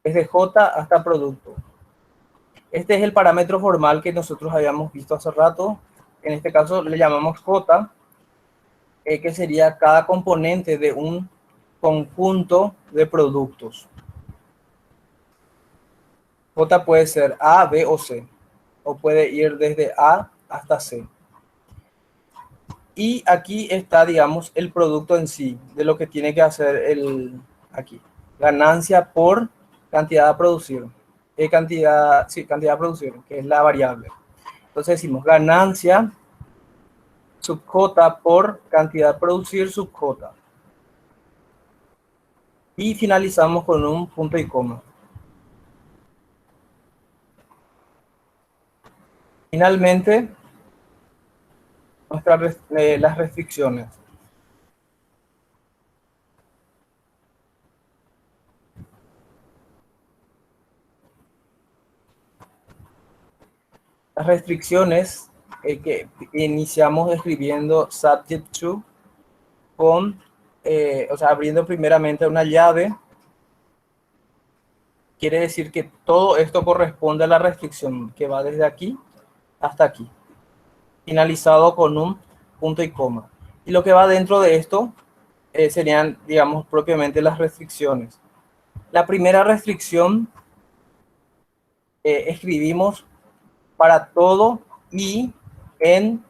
Desde J hasta producto. Este es el parámetro formal que nosotros habíamos visto hace rato. En este caso le llamamos J, que sería cada componente de un conjunto de productos. J puede ser A, B o C, o puede ir desde A hasta C. Y aquí está, digamos, el producto en sí, de lo que tiene que hacer aquí. Ganancia por cantidad a producir. Cantidad a producir, que es la variable. Entonces decimos ganancia sub J por cantidad a producir sub J. Y finalizamos con un punto y coma. Finalmente, las restricciones. Las restricciones que iniciamos escribiendo subject to con, o sea, abriendo primeramente una llave, quiere decir que todo esto corresponde a la restricción que va desde aquí hasta aquí, finalizado con un punto y coma. Y lo que va dentro de esto serían, digamos, propiamente las restricciones. La primera restricción escribimos para todo y en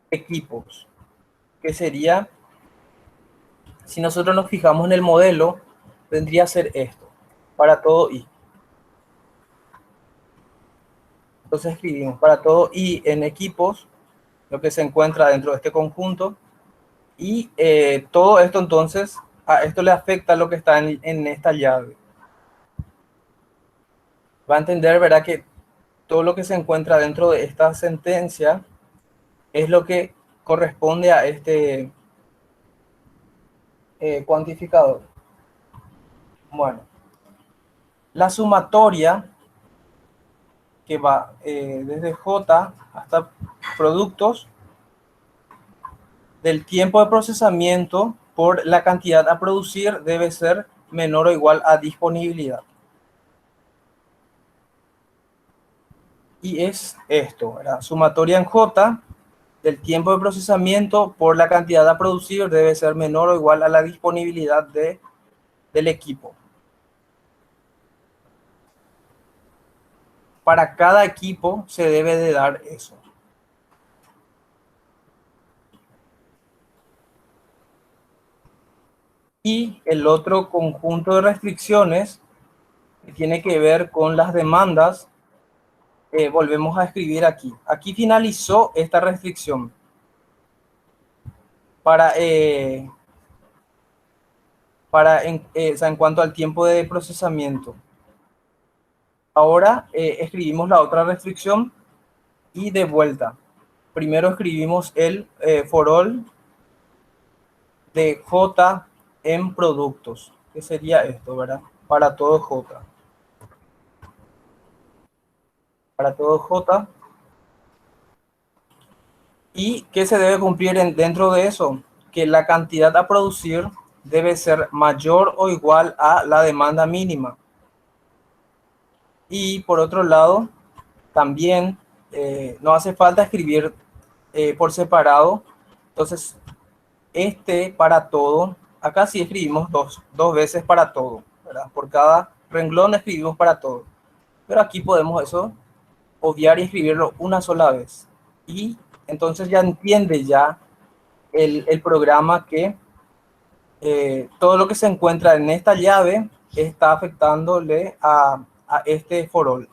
equipos, que sería, si nosotros nos fijamos en el modelo, vendría a ser esto, para todo y. Entonces escribimos para todo y en equipos, lo que se encuentra dentro de este conjunto, y todo esto entonces, a esto le afecta lo que está en esta llave. Va a entender, ¿verdad?, que todo lo que se encuentra dentro de esta sentencia es lo que corresponde a este cuantificador. Bueno, la sumatoria que va desde J hasta productos del tiempo de procesamiento por la cantidad a producir debe ser menor o igual a disponibilidad. Y es esto, ¿verdad? Sumatoria en J del tiempo de procesamiento por la cantidad a producir debe ser menor o igual a la disponibilidad del equipo. Para cada equipo se debe de dar eso. Y el otro conjunto de restricciones que tiene que ver con las demandas, volvemos a escribir aquí. Aquí finalizó esta restricción. O sea, en cuanto al tiempo de procesamiento. Ahora escribimos la otra restricción y de vuelta. Primero escribimos el for all de J en productos, que sería esto, ¿verdad? Para todo J. Para todo J. ¿Y qué se debe cumplir dentro de eso? Que la cantidad a producir debe ser mayor o igual a la demanda mínima. Y por otro lado, también no hace falta escribir por separado. Entonces, para todo, acá sí escribimos dos veces para todo, ¿verdad? Por cada renglón escribimos para todo. Pero aquí podemos eso obviar y escribirlo una sola vez. Y entonces ya entiende ya el programa que todo lo que se encuentra en esta llave está afectándole a este for all.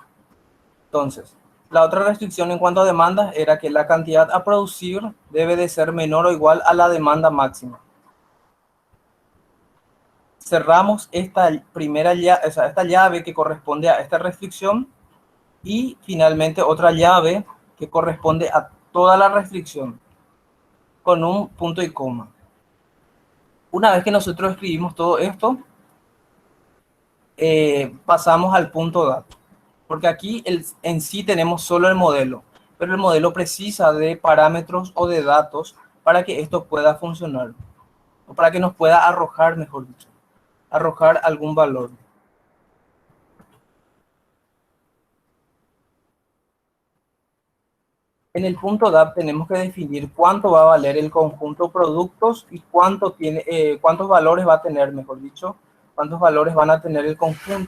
Entonces, la otra restricción en cuanto a demandas era que la cantidad a producir debe de ser menor o igual a la demanda máxima. Cerramos esta primera llave, o sea, esta llave que corresponde a esta restricción, y finalmente otra llave que corresponde a toda la restricción con un punto y coma. Una vez que nosotros escribimos todo esto, pasamos al punto dato, porque aquí en sí tenemos solo el modelo, pero el modelo precisa de parámetros o de datos para que esto pueda funcionar, o para que nos pueda arrojar, mejor dicho, arrojar algún valor. En el punto DAP tenemos que definir cuánto va a valer el conjunto productos y cuántos valores va a tener, mejor dicho, cuántos valores van a tener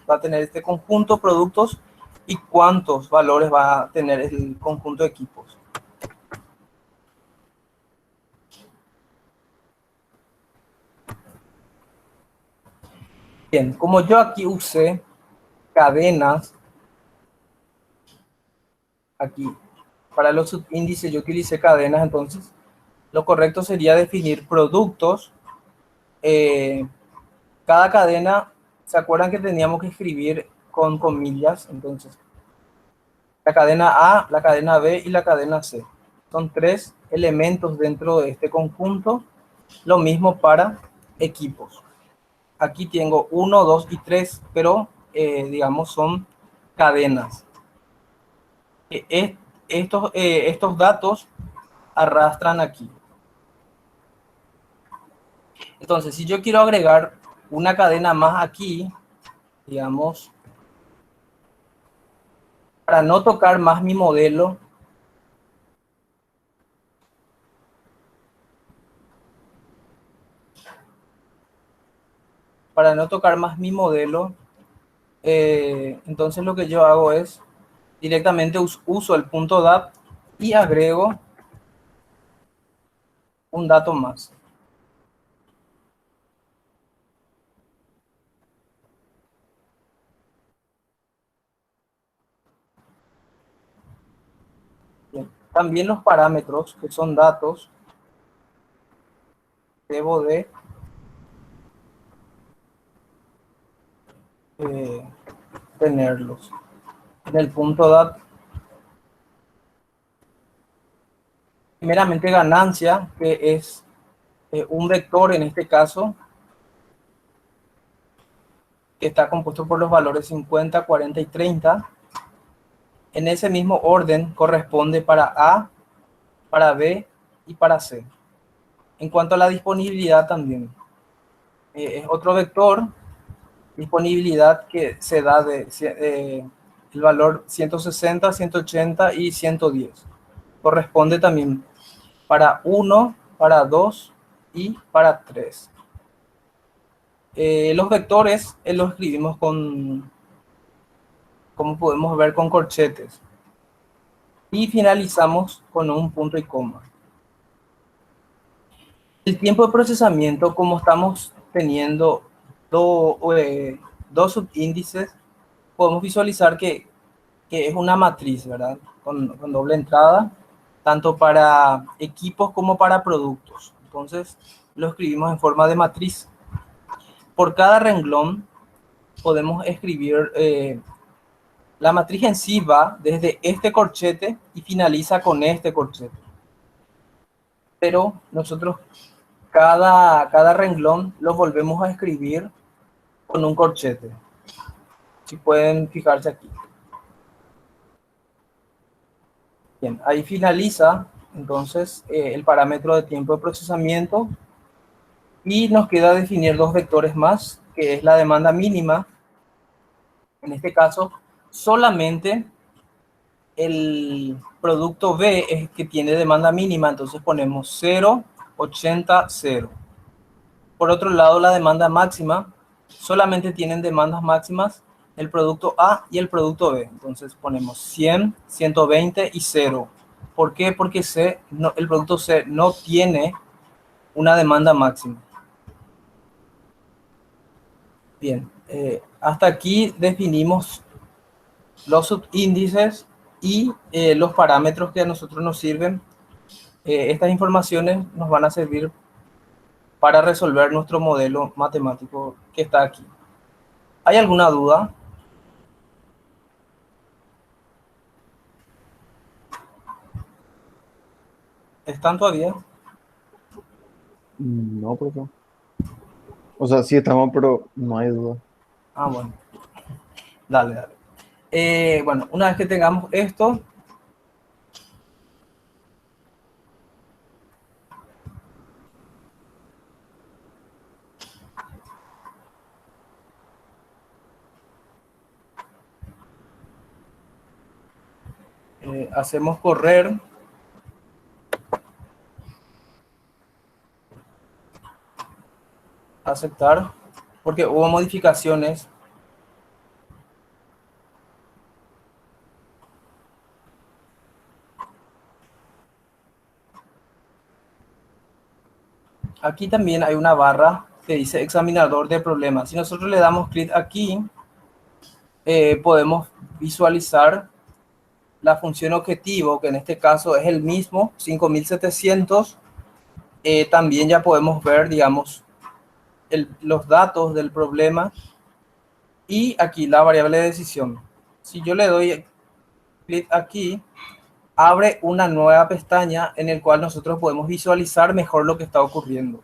va a tener este conjunto productos y cuántos valores va a tener el conjunto equipos. Bien, como yo aquí usé cadenas, aquí para los subíndices yo utilicé cadenas, entonces lo correcto sería definir productos. Cada cadena, ¿se acuerdan que teníamos que escribir con comillas? Entonces, la cadena A, la cadena B y la cadena C. Son 3 elementos dentro de este conjunto. Lo mismo para equipos. Aquí tengo 1, 2 y 3, pero digamos son cadenas. Estos datos arrastran aquí. Entonces, si yo quiero agregar una cadena más aquí, digamos, para no tocar más mi modelo, entonces lo que yo hago es directamente uso el punto DAP y agrego un dato más. Bien. También los parámetros, que son datos, debo de tenerlos. En el punto DAT, primeramente ganancia, que es un vector en este caso, que está compuesto por los valores 50, 40 y 30. En ese mismo orden corresponde para A, para B y para C. En cuanto a la disponibilidad también, es otro vector, disponibilidad, que se da el valor 160, 180 y 110. Corresponde también para 1, para 2 y para 3. Los vectores los escribimos como podemos ver, con corchetes. Y finalizamos con un punto y coma. El tiempo de procesamiento, como estamos teniendo dos subíndices, podemos visualizar que es una matriz, ¿verdad? Con doble entrada, tanto para equipos como para productos. Entonces, lo escribimos en forma de matriz. Por cada renglón podemos escribir, la matriz en sí va desde este corchete y finaliza con este corchete. Pero nosotros cada renglón lo volvemos a escribir con un corchete. Si pueden fijarse aquí. Bien, ahí finaliza entonces el parámetro de tiempo de procesamiento, y nos queda definir dos vectores más, que es la demanda mínima. En este caso solamente el producto B es que tiene demanda mínima, entonces ponemos 0, 80, 0. Por otro lado, la demanda máxima, solamente tienen demandas máximas el producto A y el producto B. Entonces ponemos 100, 120 y 0. ¿Por qué? Porque el producto C no tiene una demanda máxima. Bien, hasta aquí definimos los subíndices y los parámetros que a nosotros nos sirven. Estas informaciones nos van a servir para resolver nuestro modelo matemático que está aquí. ¿Hay alguna duda? ¿Están todavía? No, profe. O sea, sí estamos, pero no hay duda. Ah, bueno. Dale, dale. Bueno, una vez que tengamos esto, hacemos correr. Aceptar, porque hubo modificaciones. Aquí también hay una barra que dice examinador de problemas. Si nosotros le damos clic aquí, podemos visualizar la función objetivo, que en este caso es el mismo, 5700. También ya podemos ver, digamos, los datos del problema y aquí la variable de decisión. Si yo le doy clic aquí, abre una nueva pestaña en el cual nosotros podemos visualizar mejor lo que está ocurriendo.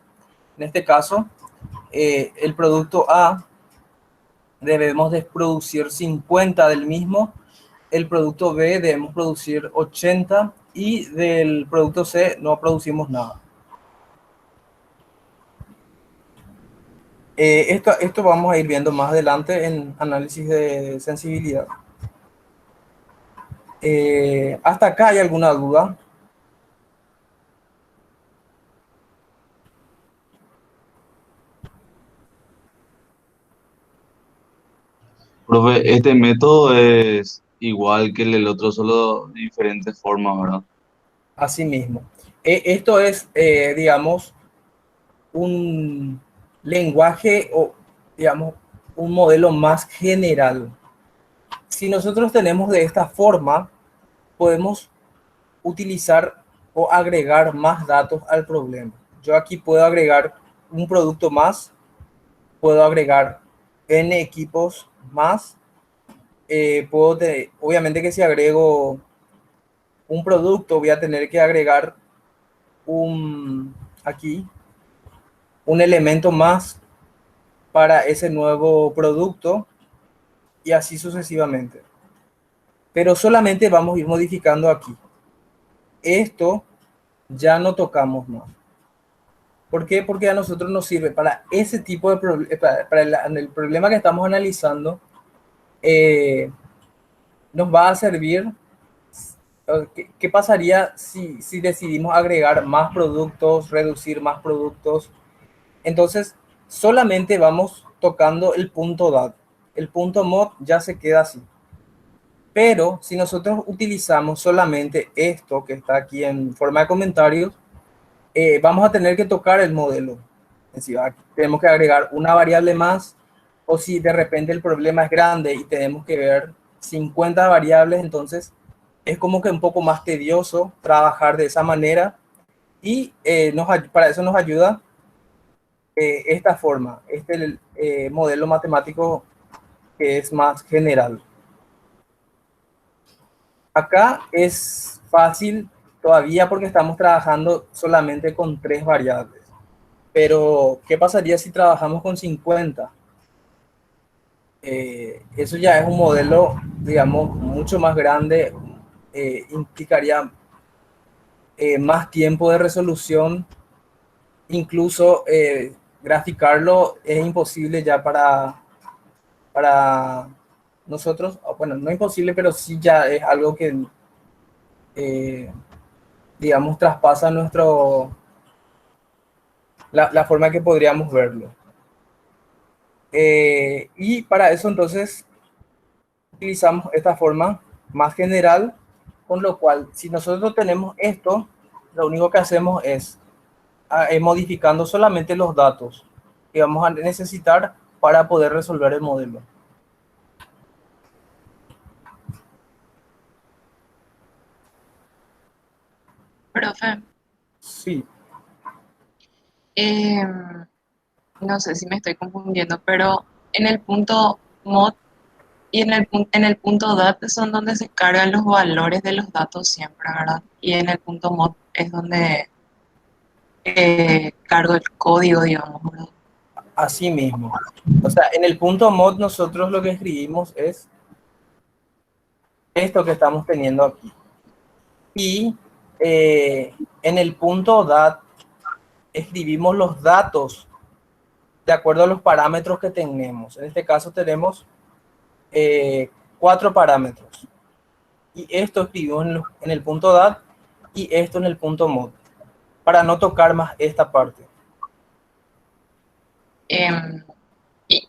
En este caso, el producto A debemos de producir 50 del mismo, el producto B debemos producir 80 y del producto C no producimos nada. Esto vamos a ir viendo más adelante en análisis de sensibilidad. ¿Hasta acá hay alguna duda? Profe, este método es igual que el otro, solo de diferentes formas, ¿verdad? Así mismo. Esto es, digamos, un lenguaje o, digamos, un modelo más general. Si nosotros tenemos de esta forma, podemos utilizar o agregar más datos al problema. Yo aquí puedo agregar un producto más, puedo agregar n equipos más, obviamente que si agrego un producto voy a tener que agregar aquí un elemento más para ese nuevo producto y así sucesivamente. Pero solamente vamos a ir modificando aquí. Esto ya no tocamos más. ¿Por qué? Porque a nosotros nos sirve para ese tipo de para el problema que estamos analizando. Nos va a servir. ¿Qué pasaría si decidimos agregar más productos, reducir más productos? Entonces, solamente vamos tocando el punto DAT. El punto MOD ya se queda así. Pero si nosotros utilizamos solamente esto que está aquí en forma de comentarios, vamos a tener que tocar el modelo. Es decir, tenemos que agregar una variable más, o si de repente el problema es grande y tenemos que ver 50 variables, entonces es como que un poco más tedioso trabajar de esa manera y para eso nos ayuda esta forma, modelo matemático que es más general. Acá es fácil todavía porque estamos trabajando solamente con 3 variables. Pero, ¿qué pasaría si trabajamos con 50? Eso ya es un modelo, digamos, mucho más grande, implicaría más tiempo de resolución, incluso graficarlo es imposible ya para nosotros, bueno, no imposible, pero sí ya es algo que, eh, digamos, traspasa la forma que podríamos verlo. Y para eso entonces utilizamos esta forma más general, con lo cual si nosotros tenemos esto, lo único que hacemos es modificando solamente los datos que vamos a necesitar para poder resolver el modelo. Profe, Sí, em, no sé si me estoy confundiendo, pero en el punto mod y en el punto dat son donde se cargan los valores de los datos siempre, ¿verdad? Y en el punto mod es donde cargo el código, digamos, ¿verdad? así mismo. O sea, en el punto mod nosotros lo que escribimos es esto que estamos teniendo aquí. Y en el punto dat escribimos los datos de acuerdo a los parámetros que tenemos. En este caso tenemos 4 parámetros. Y esto escribimos en el punto dat y esto en el punto mod, para no tocar más esta parte. Em,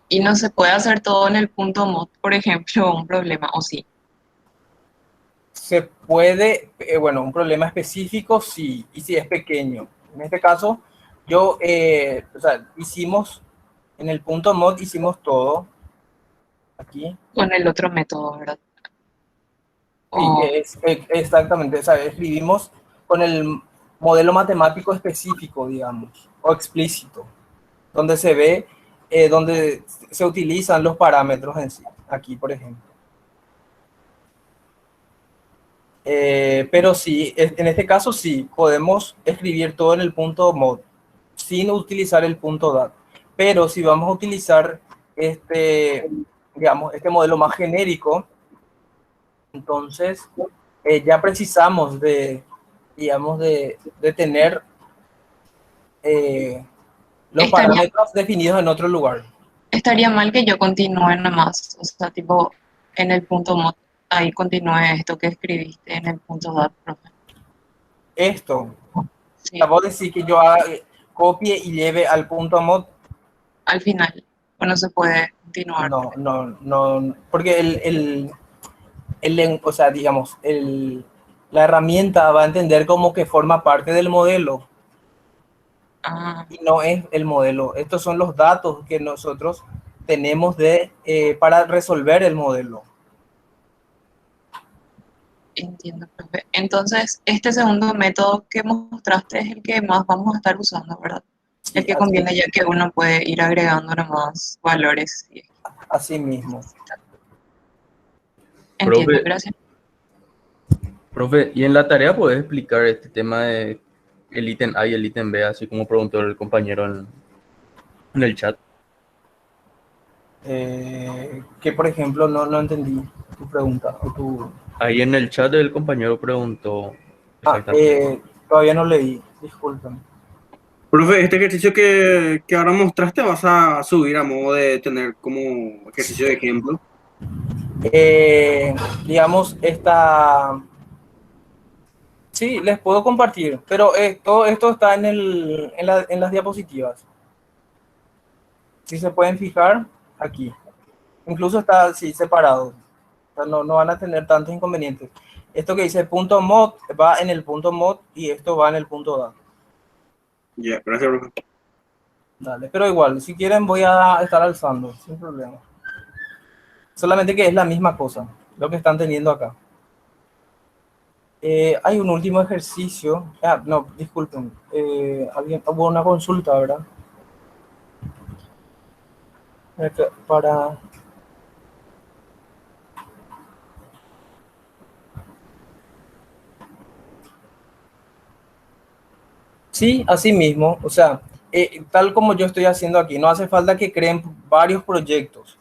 y no se puede hacer todo en el punto mod, por ejemplo, un problema, o sí. Se puede, bueno, un problema específico sí, y si es pequeño. En este caso, o sea, hicimos, en el punto mod hicimos todo, aquí, Con el otro método, ¿verdad? sí, O, exactamente, o sea, escribimos con el modelo matemático específico, digamos, o explícito, donde se ve, donde se utilizan los parámetros en sí, aquí, por ejemplo. Pero sí, en este caso sí, podemos escribir todo en el punto mod, sin utilizar el punto dat. Pero si vamos a utilizar digamos, este modelo más genérico, entonces ya precisamos digamos, de tener los estaría, parámetros definidos en otro lugar. estaría mal que yo continúe nomás, o sea, tipo, en el punto mod, ahí continúe esto que escribiste en el punto dat, profe. Esto, Sí, vos decís que yo copie y lleve al punto mod. al final, bueno, se puede continuar. No, porque o sea, digamos, la herramienta va a entender como que forma parte del modelo Ah, y no es el modelo. Estos son los datos que nosotros tenemos para resolver el modelo. entiendo, profe. Entonces, este segundo método que mostraste es el que más vamos a estar usando, ¿verdad? El Sí, que conviene ya que uno puede ir agregando nomás valores. así mismo. Entiendo, Profe, gracias. profe, y en la tarea puedes explicar este tema de el ítem A y el ítem B, así como preguntó el compañero en el chat. Que por ejemplo, no entendí tu pregunta. Ahí en el chat el compañero preguntó exactamente. Todavía no leí, disculpen. Profe, este ejercicio que ahora mostraste vas a subir a modo de tener como ejercicio de ejemplo. Digamos, sí, les puedo compartir, pero todo esto está en las diapositivas. Si se pueden fijar, aquí. Incluso está así separado. O sea, no van a tener tantos inconvenientes. Esto que dice punto mod va en el punto mod y esto va en el punto dat. Ya, gracias, profe. Dale, pero igual, si quieren voy a estar alzando, sin problema. Solamente que es la misma cosa, lo que están teniendo acá. Hay un último ejercicio. No, disculpen. Hubo una consulta, ¿verdad? Para... Sí, así mismo. O sea, tal como yo estoy haciendo aquí, no hace falta que creen varios proyectos.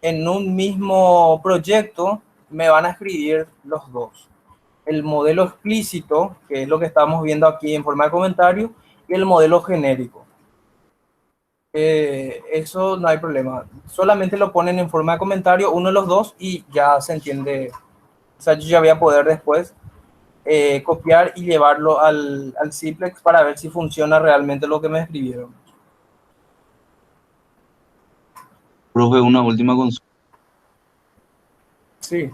En un mismo proyecto me van a escribir los dos. El modelo explícito, que es lo que estamos viendo aquí en forma de comentario, y el modelo genérico. Eso no hay problema. Solamente lo ponen en forma de comentario, uno de los dos, y ya se entiende. O sea, yo ya voy a poder después copiar y llevarlo al Ciplex para ver si funciona realmente lo que me escribieron. Profe, una última consulta. Sí,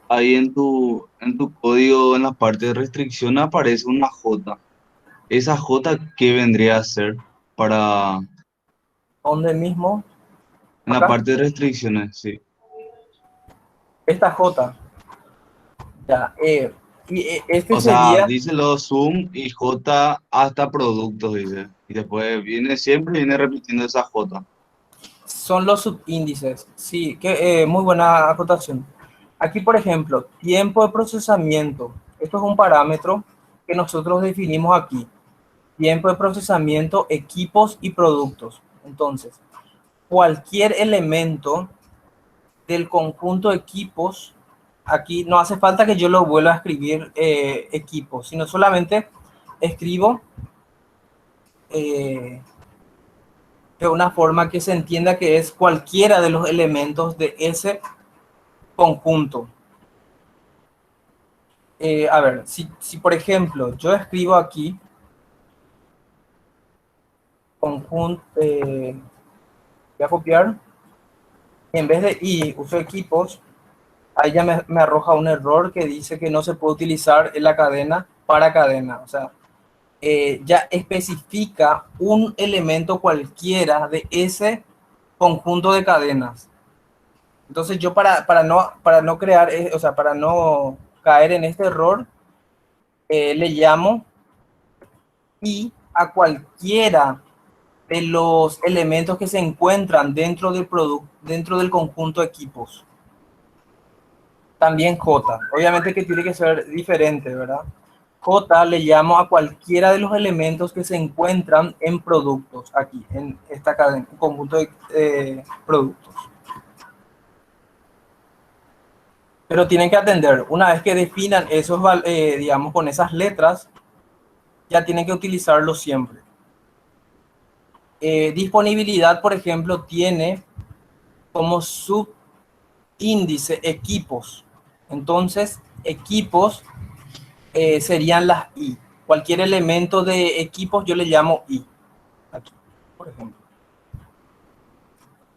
Ahí en tu código, en la parte de restricción, aparece una J. ¿Esa J qué vendría a ser para donde mismo, en la acá, parte de restricciones? Sí. esta J, ya, este O sea, sería, dice lo Zoom y J hasta productos, dice. Y después siempre viene repitiendo esa J. son los subíndices. Sí, muy buena acotación. Aquí, por ejemplo, tiempo de procesamiento. Esto es un parámetro que nosotros definimos aquí. Tiempo de procesamiento, equipos y productos. Entonces, cualquier elemento del conjunto de equipos, aquí no hace falta que yo lo vuelva a escribir equipos, sino solamente escribo eh, de una forma que se entienda que es cualquiera de los elementos de ese conjunto. A ver, si por ejemplo yo escribo aquí conjunto, voy a copiar, en vez de y uso equipos, ahí ya me arroja un error que dice que no se puede utilizar en la cadena para cadena. O sea, ya especifica un elemento cualquiera de ese conjunto de cadenas. Entonces yo para no crear, o sea, para no caer en este error, le llamo y a cualquiera de los elementos que se encuentran dentro del producto, dentro del conjunto de equipos. También J. Obviamente que tiene que ser diferente, ¿verdad? J le llamo a cualquiera de los elementos que se encuentran en productos, aquí, en esta cadena, un conjunto de productos. Pero tienen que atender, una vez que definan esos, digamos, con esas letras, ya tienen que utilizarlo siempre. Disponibilidad, por ejemplo, tiene como subíndice equipos. Entonces, equipos serían las I. Cualquier elemento de equipos yo le llamo I. Aquí, por ejemplo.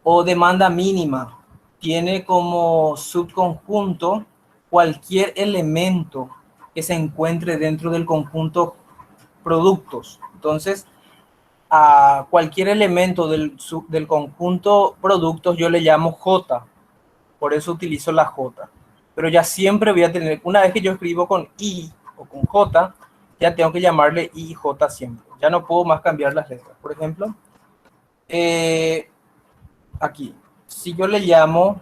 O demanda mínima. Tiene como subconjunto cualquier elemento que se encuentre dentro del conjunto productos. Entonces, a cualquier elemento del conjunto productos yo le llamo J. Por eso utilizo la J. Pero ya siempre voy a tener, una vez que yo escribo con I o con J, ya tengo que llamarle I y J siempre. Ya no puedo más cambiar las letras. Por ejemplo, aquí, si yo le llamo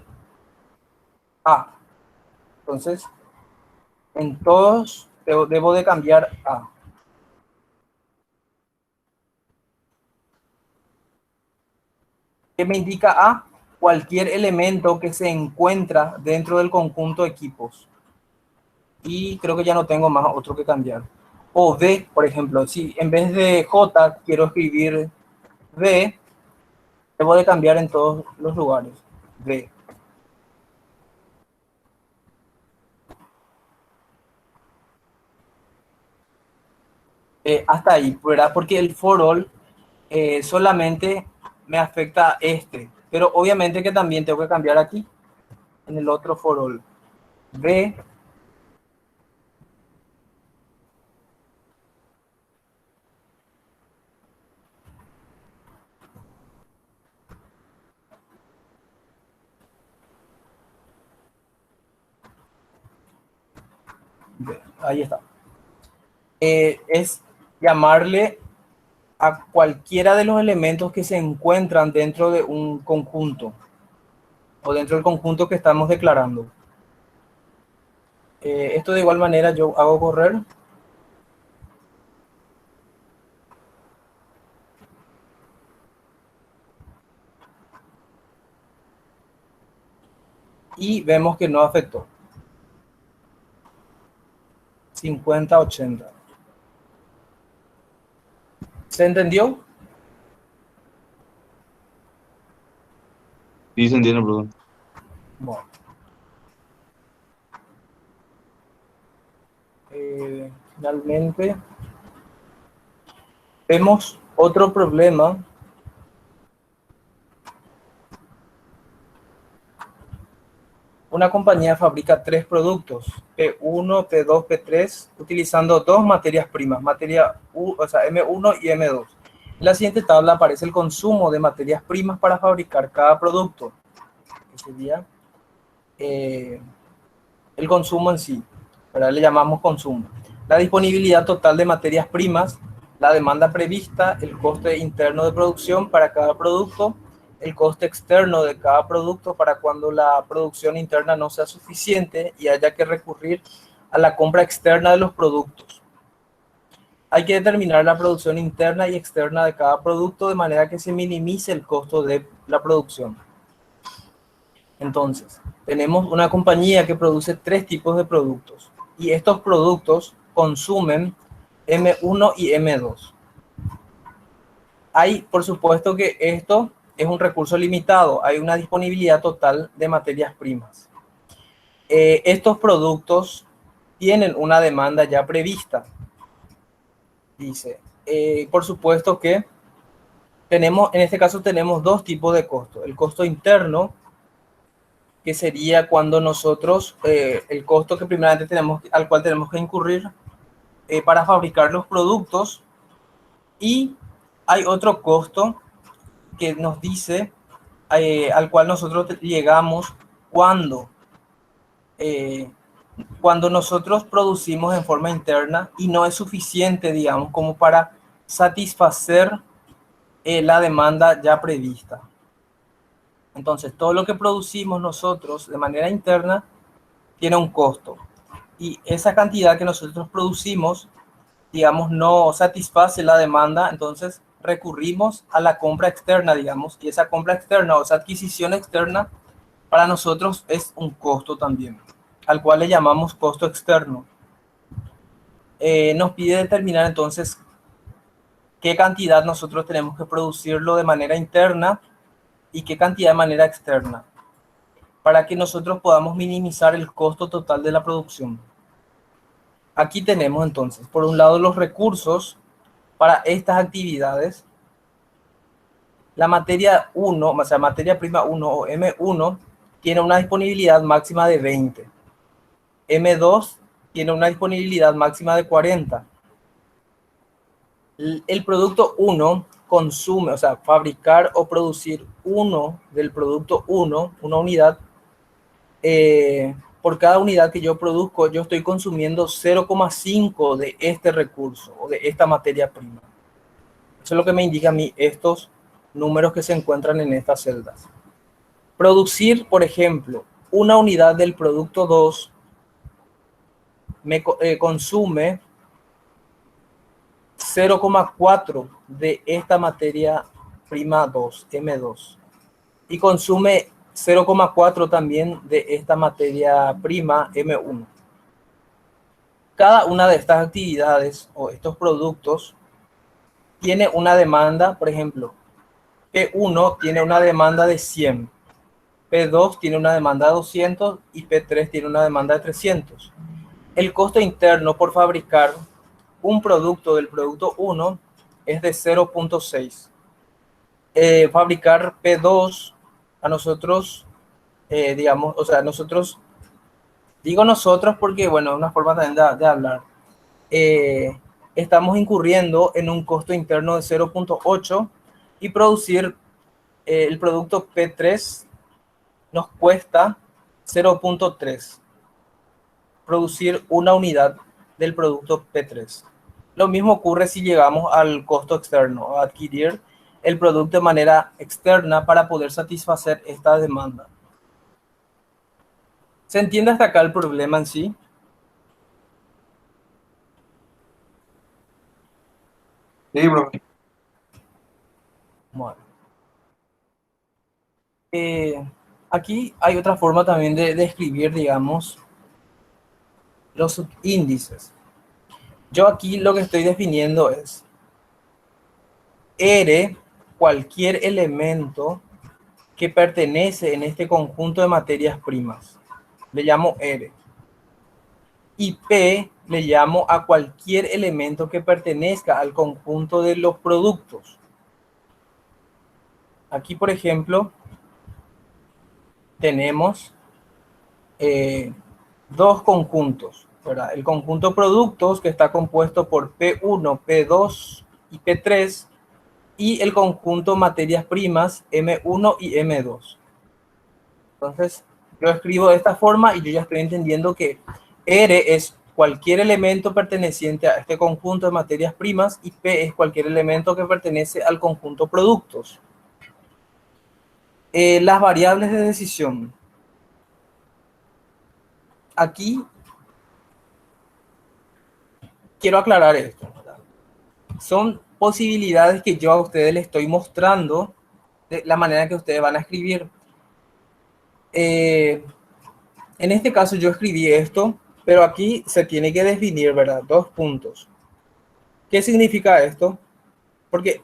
A, entonces en todos debo de cambiar A. ¿Qué me indica A? Cualquier elemento que se encuentra dentro del conjunto de equipos. Y creo que ya no tengo más otro que cambiar. O D, por ejemplo, si en vez de J quiero escribir D, debo de cambiar en todos los lugares. D. Hasta ahí, ¿verdad? Porque el for all solamente me afecta a este. Pero obviamente que también tengo que cambiar aquí, en el otro for all. D. D. Ahí está. Es llamarle a cualquiera de los elementos que se encuentran dentro de un conjunto o dentro del conjunto que estamos declarando. Esto de igual manera yo hago correr. Y vemos que no afectó. 50-80. ¿Se entendió? Sí, se entiende, profe. Bueno. Finalmente, vemos otro problema. Una compañía fabrica 3 productos, P1, P2, P3, utilizando 2 materias primas, o sea, M1 y M2. En la siguiente tabla aparece el consumo de materias primas para fabricar cada producto, que sería el consumo en sí, ¿verdad? Le llamamos consumo. La disponibilidad total de materias primas, la demanda prevista, el coste interno de producción para cada producto, el coste externo de cada producto para cuando la producción interna no sea suficiente y haya que recurrir a la compra externa de los productos. Hay que determinar la producción interna y externa de cada producto de manera que se minimice el costo de la producción. Entonces, tenemos una compañía que produce 3 tipos de productos y estos productos consumen M1 y M2. Hay, por supuesto que esto es un recurso limitado, hay una disponibilidad total de materias primas. Estos productos tienen una demanda ya prevista. Dice, por supuesto que tenemos, en este caso tenemos 2 tipos de costo. El costo interno, que sería cuando nosotros, el costo que primeramente tenemos, al cual tenemos que incurrir para fabricar los productos, y hay otro costo que nos dice al cual nosotros llegamos cuando nosotros producimos en forma interna y no es suficiente, digamos, como para satisfacer la demanda ya prevista. Entonces, todo lo que producimos nosotros de manera interna tiene un costo. Y esa cantidad que nosotros producimos, digamos, no satisface la demanda, entonces recurrimos a la compra externa, digamos, y esa compra externa o esa adquisición externa para nosotros es un costo también, al cual le llamamos costo externo. Nos pide determinar entonces qué cantidad nosotros tenemos que producirlo de manera interna y qué cantidad de manera externa, para que nosotros podamos minimizar el costo total de la producción. Aquí tenemos entonces, por un lado, los recursos para estas actividades. La materia 1, o sea, materia prima 1 o M1, tiene una disponibilidad máxima de 20. M2 tiene una disponibilidad máxima de 40. El producto 1 consume, o sea, fabricar o producir uno del producto 1, una unidad, por cada unidad que yo produzco, yo estoy consumiendo 0,5 de este recurso o de esta materia prima. Eso es lo que me indica a mí estos números que se encuentran en estas celdas. Producir, por ejemplo, una unidad del producto 2 me consume 0,4 de esta materia prima 2, M2, y consume 0,4 también de esta materia prima M1. Cada una de estas actividades o estos productos tiene una demanda, por ejemplo, P1 tiene una demanda de 100, P2 tiene una demanda de 200 y P3 tiene una demanda de 300. El costo interno por fabricar un producto del producto 1 es de 0,6. Fabricar P2 a nosotros, digamos, o sea, nosotros, digo nosotros porque, bueno, es una forma también de hablar. Estamos incurriendo en un costo interno de 0,8 y producir el producto P3 nos cuesta 0,3. Producir una unidad del producto P3. Lo mismo ocurre si llegamos al costo externo, a adquirir el producto de manera externa para poder satisfacer esta demanda. ¿Se entiende hasta acá el problema en sí? Sí, profe. Bueno. Aquí hay otra forma también de escribir, digamos, los subíndices. Yo aquí lo que estoy definiendo es R, cualquier elemento que pertenece en este conjunto de materias primas. Le llamo R. Y P le llamo a cualquier elemento que pertenezca al conjunto de los productos. Aquí, por ejemplo, tenemos dos conjuntos, ¿verdad? El conjunto productos, que está compuesto por P1, P2 y P3, y el conjunto materias primas M1 y M2. Entonces, yo escribo de esta forma y yo ya estoy entendiendo que R es cualquier elemento perteneciente a este conjunto de materias primas y P es cualquier elemento que pertenece al conjunto productos. Las variables de decisión. Aquí quiero aclarar esto, ¿verdad? Son posibilidades que yo a ustedes les estoy mostrando de la manera que ustedes van a escribir. En este caso yo escribí esto, pero aquí se tiene que definir, ¿verdad? Dos puntos. ¿Qué significa esto? Porque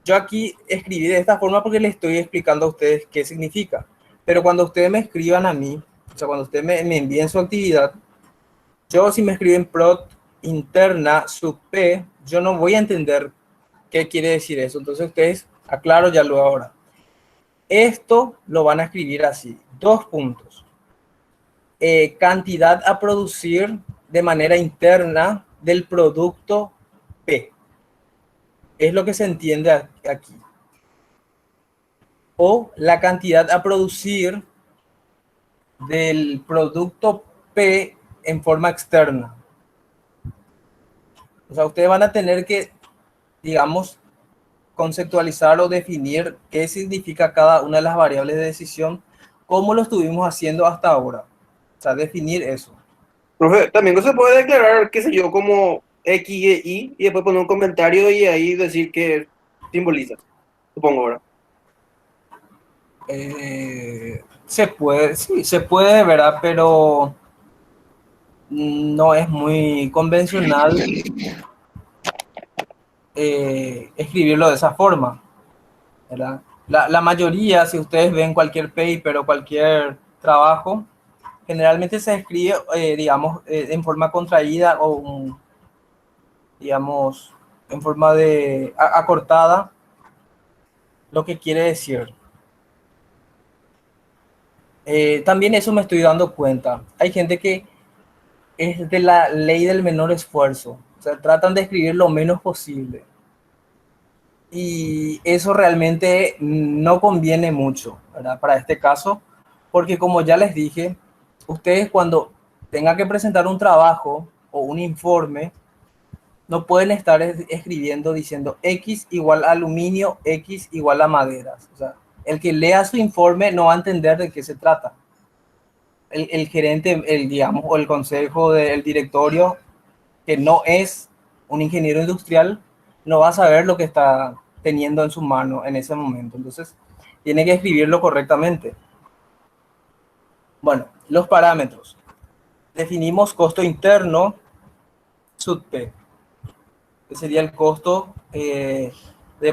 yo aquí escribí de esta forma porque les estoy explicando a ustedes qué significa. Pero cuando ustedes me escriban a mí, o sea, cuando ustedes me envíen su actividad, yo si me escriben prod interna sub P, yo no voy a entender qué quiere decir eso. Entonces ustedes, aclaro ya lo ahora. Esto lo van a escribir así, dos puntos. Cantidad a producir de manera interna del producto P. Es lo que se entiende aquí. O la cantidad a producir del producto P en forma externa. O sea, ustedes van a tener que, digamos, conceptualizar o definir qué significa cada una de las variables de decisión, como lo estuvimos haciendo hasta ahora. O sea, definir eso. Profe, también no se puede declarar, qué sé yo, como X y Y después poner un comentario y ahí decir qué simboliza, supongo, ¿verdad? Se puede, sí, se puede, ¿verdad? Pero no es muy convencional escribirlo de esa forma, ¿verdad? La mayoría, si ustedes ven cualquier paper o cualquier trabajo, generalmente se escribe, digamos, en forma contraída o, digamos, en forma de acortada, lo que quiere decir. También eso me estoy dando cuenta. Hay gente que es de la ley del menor esfuerzo. O sea, tratan de escribir lo menos posible. Y eso realmente no conviene mucho, ¿verdad? Para este caso, porque como ya les dije, ustedes cuando tengan que presentar un trabajo o un informe, no pueden estar escribiendo diciendo X igual a aluminio, X igual a maderas. O sea, el que lea su informe no va a entender de qué se trata. El gerente, digamos, o el consejo del directorio, que no es un ingeniero industrial, no va a saber lo que está teniendo en su mano en ese momento. Entonces, tiene que escribirlo correctamente. Bueno, los parámetros. Definimos costo interno, sub P, que sería el costo de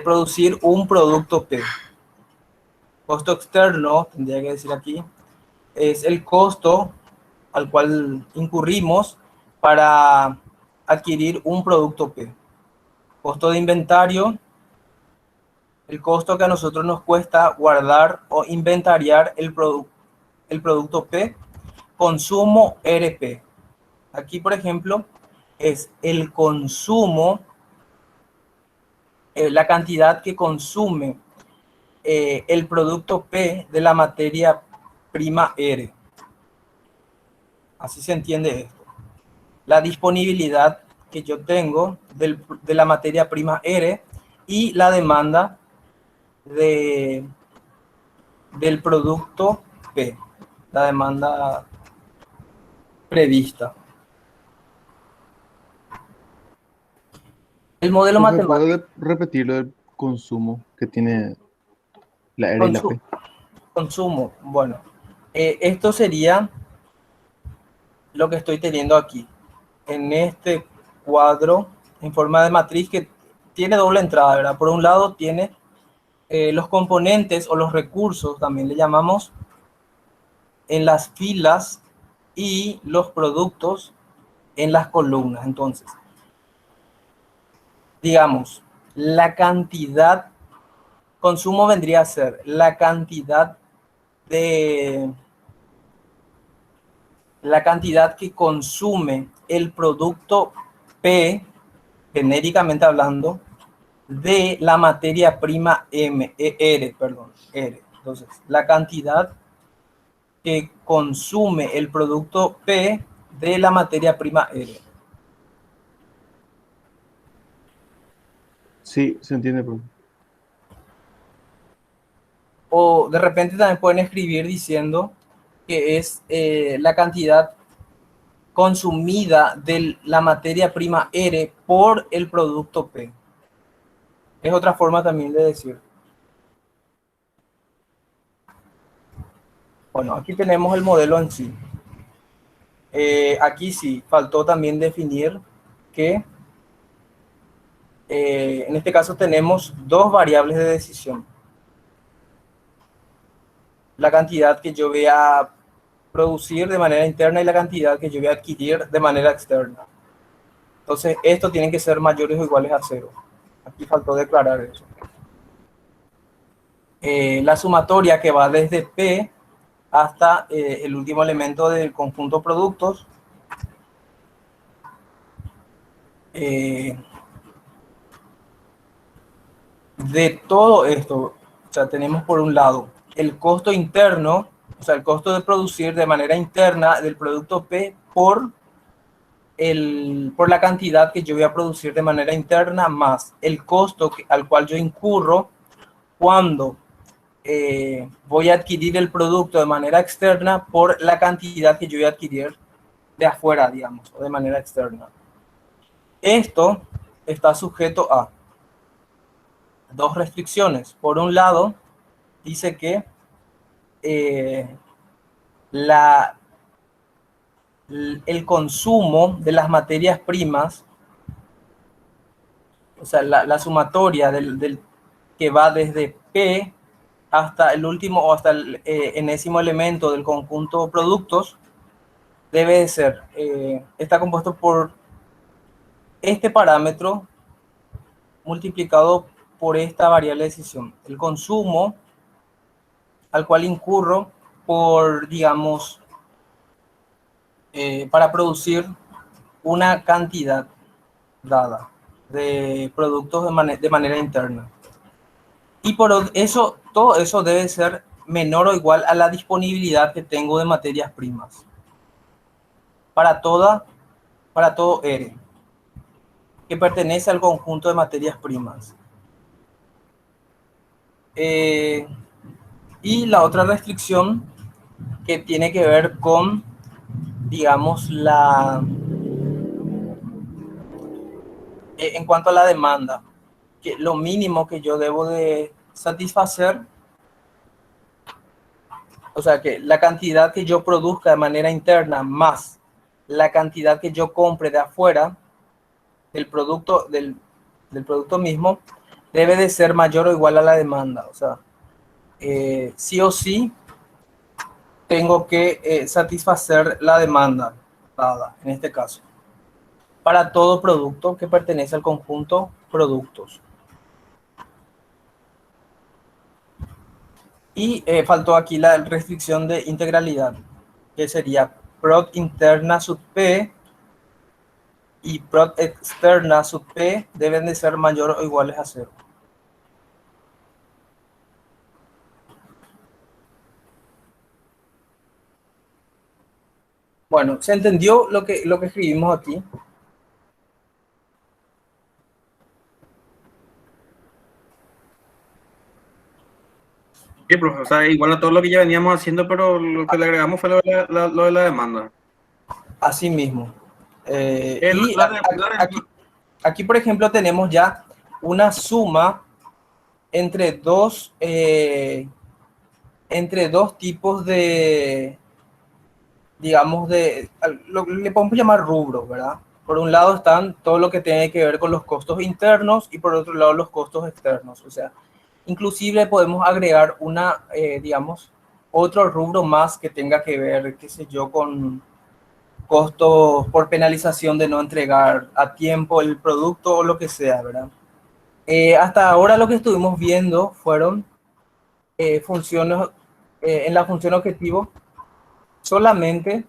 producir un producto P. Costo externo, tendría que decir aquí, es el costo al cual incurrimos para adquirir un producto P. Costo de inventario, el costo que a nosotros nos cuesta guardar o inventariar el producto P. Consumo RP. Aquí, por ejemplo, es el consumo, la cantidad que consume el producto P de la materia prima R. Así se entiende esto. La disponibilidad que yo tengo de la materia prima R y la demanda del producto P, la demanda prevista. El modelo Profe, matemático. ¿puede repetir lo del consumo que tiene la R y la P? Consumo. Bueno, esto sería lo que estoy teniendo aquí, en este cuadro en forma de matriz que tiene doble entrada, ¿verdad? Por un lado tiene los componentes o los recursos, también le llamamos, en las filas y los productos en las columnas. Entonces, digamos, la cantidad, consumo vendría a ser la cantidad que consume el producto P, genéricamente hablando, de la materia prima R. Entonces, la cantidad que consume el producto P de la materia prima R. Sí, se entiende, profe. O de repente también pueden escribir diciendo que es la cantidad consumida de la materia prima R por el producto P. Es otra forma también de decir. Bueno, aquí tenemos el modelo en sí. Aquí sí, faltó también definir que en este caso tenemos dos variables de decisión. La cantidad que yo voy a producir de manera interna y la cantidad que yo voy a adquirir de manera externa. Entonces, estos tienen que ser mayores o iguales a 0. Aquí faltó declarar eso. La sumatoria que va desde P hasta el último elemento del conjunto productos. De todo esto, o sea, tenemos por un lado el costo interno, o sea, el costo de producir de manera interna del producto P por la cantidad que yo voy a producir de manera interna más el costo al cual yo incurro cuando voy a adquirir el producto de manera externa por la cantidad que yo voy a adquirir de afuera, digamos, o de manera externa. Esto está sujeto a dos restricciones. Por un lado, dice que el consumo de las materias primas, o sea, la sumatoria que va desde P hasta el último o hasta el enésimo elemento del conjunto productos, debe de ser, está compuesto por este parámetro multiplicado por esta variable de decisión. El consumo al cual incurro por, digamos, para producir una cantidad dada de productos de manera interna. Y por eso, todo eso debe ser menor o igual a la disponibilidad que tengo de materias primas. Para todo R, que pertenece al conjunto de materias primas. Y la otra restricción que tiene que ver con, digamos, en cuanto a la demanda, que lo mínimo que yo debo de satisfacer, o sea, que la cantidad que yo produzca de manera interna más la cantidad que yo compre de afuera del producto mismo, debe de ser mayor o igual a la demanda. O sea, sí o sí tengo que satisfacer la demanda dada, en este caso, para todo producto que pertenece al conjunto productos. Y faltó aquí la restricción de integralidad, que sería prod interna sub P y prod externa sub P deben de ser mayor o iguales a 0. Bueno, ¿se entendió lo que escribimos aquí? Sí, profe, o sea, igual a todo lo que ya veníamos haciendo, pero lo que le agregamos fue lo de la demanda. Así mismo. Y aquí, por ejemplo, tenemos ya una suma entre dos tipos de, digamos, le podemos llamar rubros, ¿verdad? Por un lado están todo lo que tiene que ver con los costos internos y por otro lado los costos externos. O sea, Inclusive podemos agregar digamos, otro rubro más que tenga que ver, qué sé yo, con costos por penalización de no entregar a tiempo el producto o lo que sea, ¿verdad? Hasta ahora lo que estuvimos viendo fueron funciones, en la función objetivo, solamente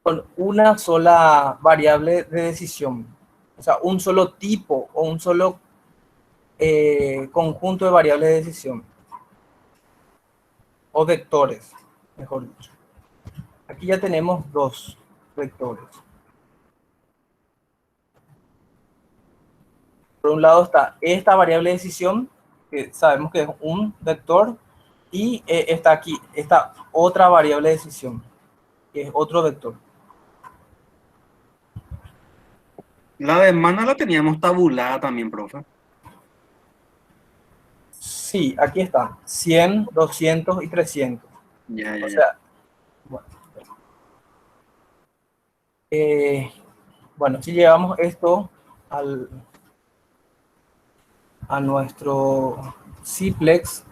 con una sola variable de decisión. O sea, un solo tipo o un solo conjunto de variables de decisión. O vectores, mejor dicho. Aquí ya tenemos dos vectores. Por un lado está esta variable de decisión, que sabemos que es un vector, y está aquí esta otra variable de decisión, que es otro vector. La demanda la teníamos tabulada también, profe. Sí, aquí está, 100, 200 y 300. Ya, ya, O ya. sea, bueno, bueno, si llevamos esto a nuestro Cplex,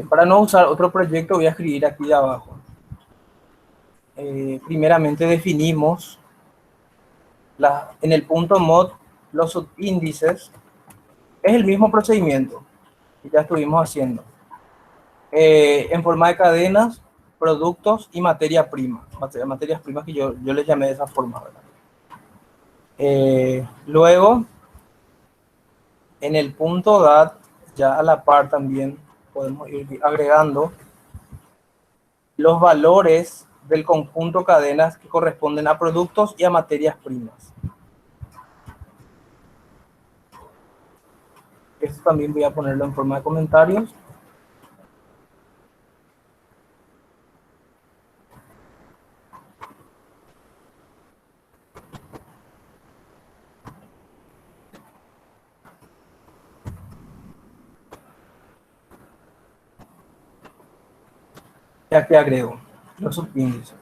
para no usar otro proyecto voy a escribir aquí de abajo. Primeramente definimos en el punto mod los subíndices. Es el mismo procedimiento que ya estuvimos haciendo. En forma de cadenas, productos y materia prima. Materias primas que yo les llamé de esa forma, ¿verdad? Luego, en el punto DAT, ya a la par también podemos ir agregando los valores del conjunto cadenas que corresponden a productos y a materias primas. Esto también voy a ponerlo en forma de comentarios. Ya que agrego los subíndices.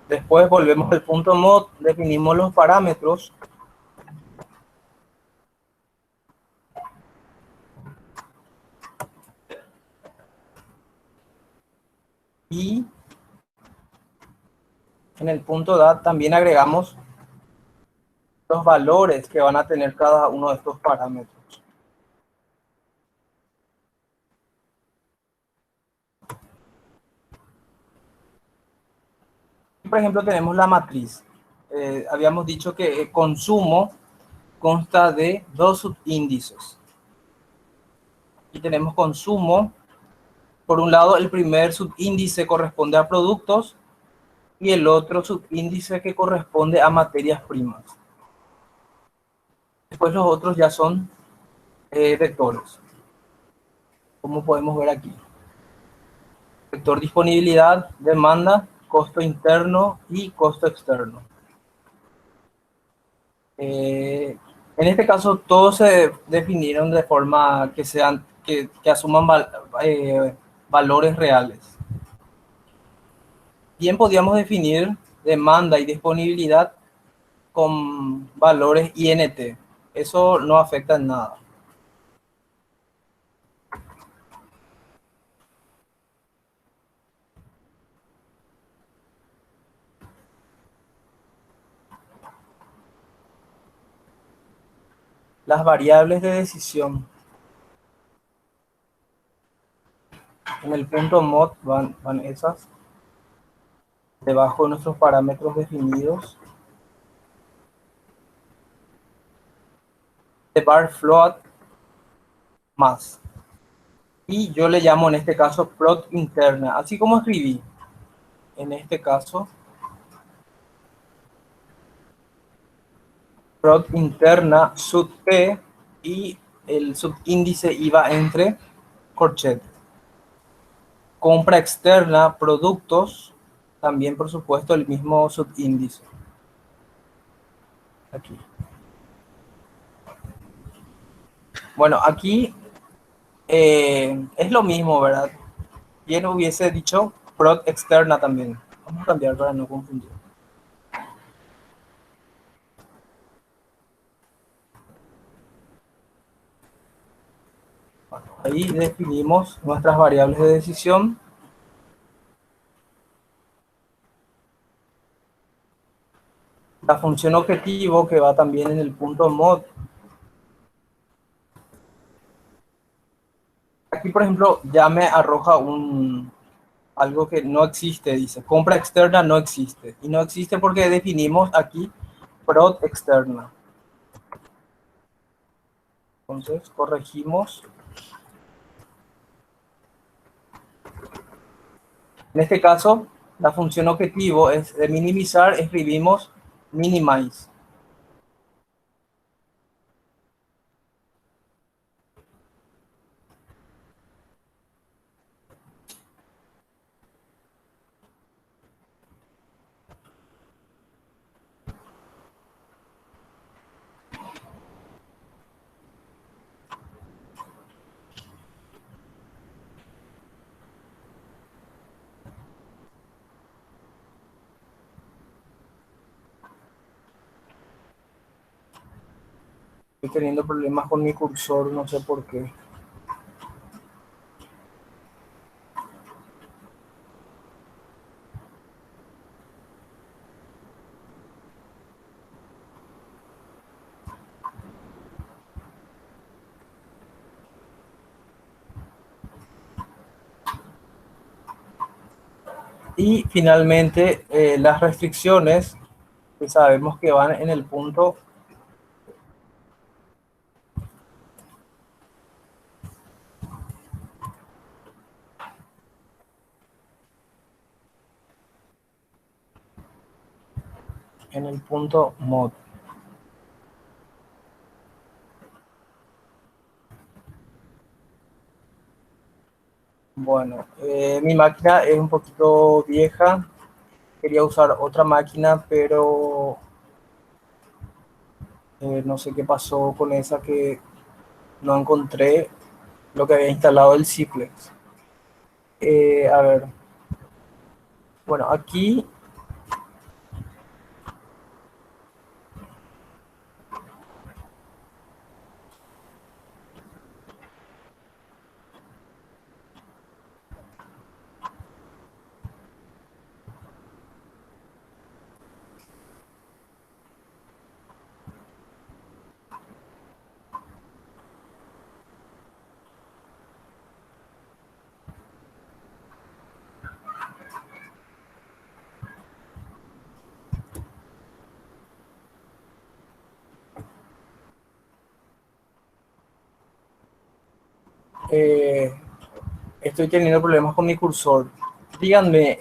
Después volvemos al punto mod, definimos los parámetros. Y en el punto DAT también agregamos los valores que van a tener cada uno de estos parámetros. Por ejemplo, tenemos la matriz. Habíamos dicho que el consumo consta de dos subíndices. Y tenemos consumo. Por un lado, el primer subíndice corresponde a productos y el otro subíndice que corresponde a materias primas. Después los otros ya son vectores, como podemos ver aquí. Vector disponibilidad, demanda, costo interno y costo externo. En este caso, todos se definieron de forma que sean que asuman valores reales. Bien, podíamos definir demanda y disponibilidad con valores INT. Eso no afecta en nada. Las variables de decisión. En el punto mod van esas. Debajo de nuestros parámetros definidos. De bar float más. Y yo le llamo en este caso prod interna. Así como escribí. En este caso. Prod interna sub P y el subíndice iba entre corchetes. Compra externa, productos, también por supuesto el mismo subíndice. Aquí. Bueno, aquí es lo mismo, ¿verdad? Bien hubiese dicho prod externa también. Vamos a cambiar para no confundir. Bueno, ahí definimos nuestras variables de decisión. La función objetivo que va también en el punto mod. Aquí, por ejemplo, ya me arroja algo que no existe, dice, compra externa no existe. Y no existe porque definimos aquí prod externa. Entonces, corregimos. En este caso, la función objetivo es de minimizar, escribimos minimize. Estoy teniendo problemas con mi cursor, no sé por qué. Y finalmente, las restricciones, que sabemos que van en el punto mod. Bueno, mi máquina es un poquito vieja. Quería usar otra máquina, pero no sé qué pasó con esa que no encontré lo que había instalado el Ciplex. A ver. Bueno, aquí estoy teniendo problemas con mi cursor. Díganme,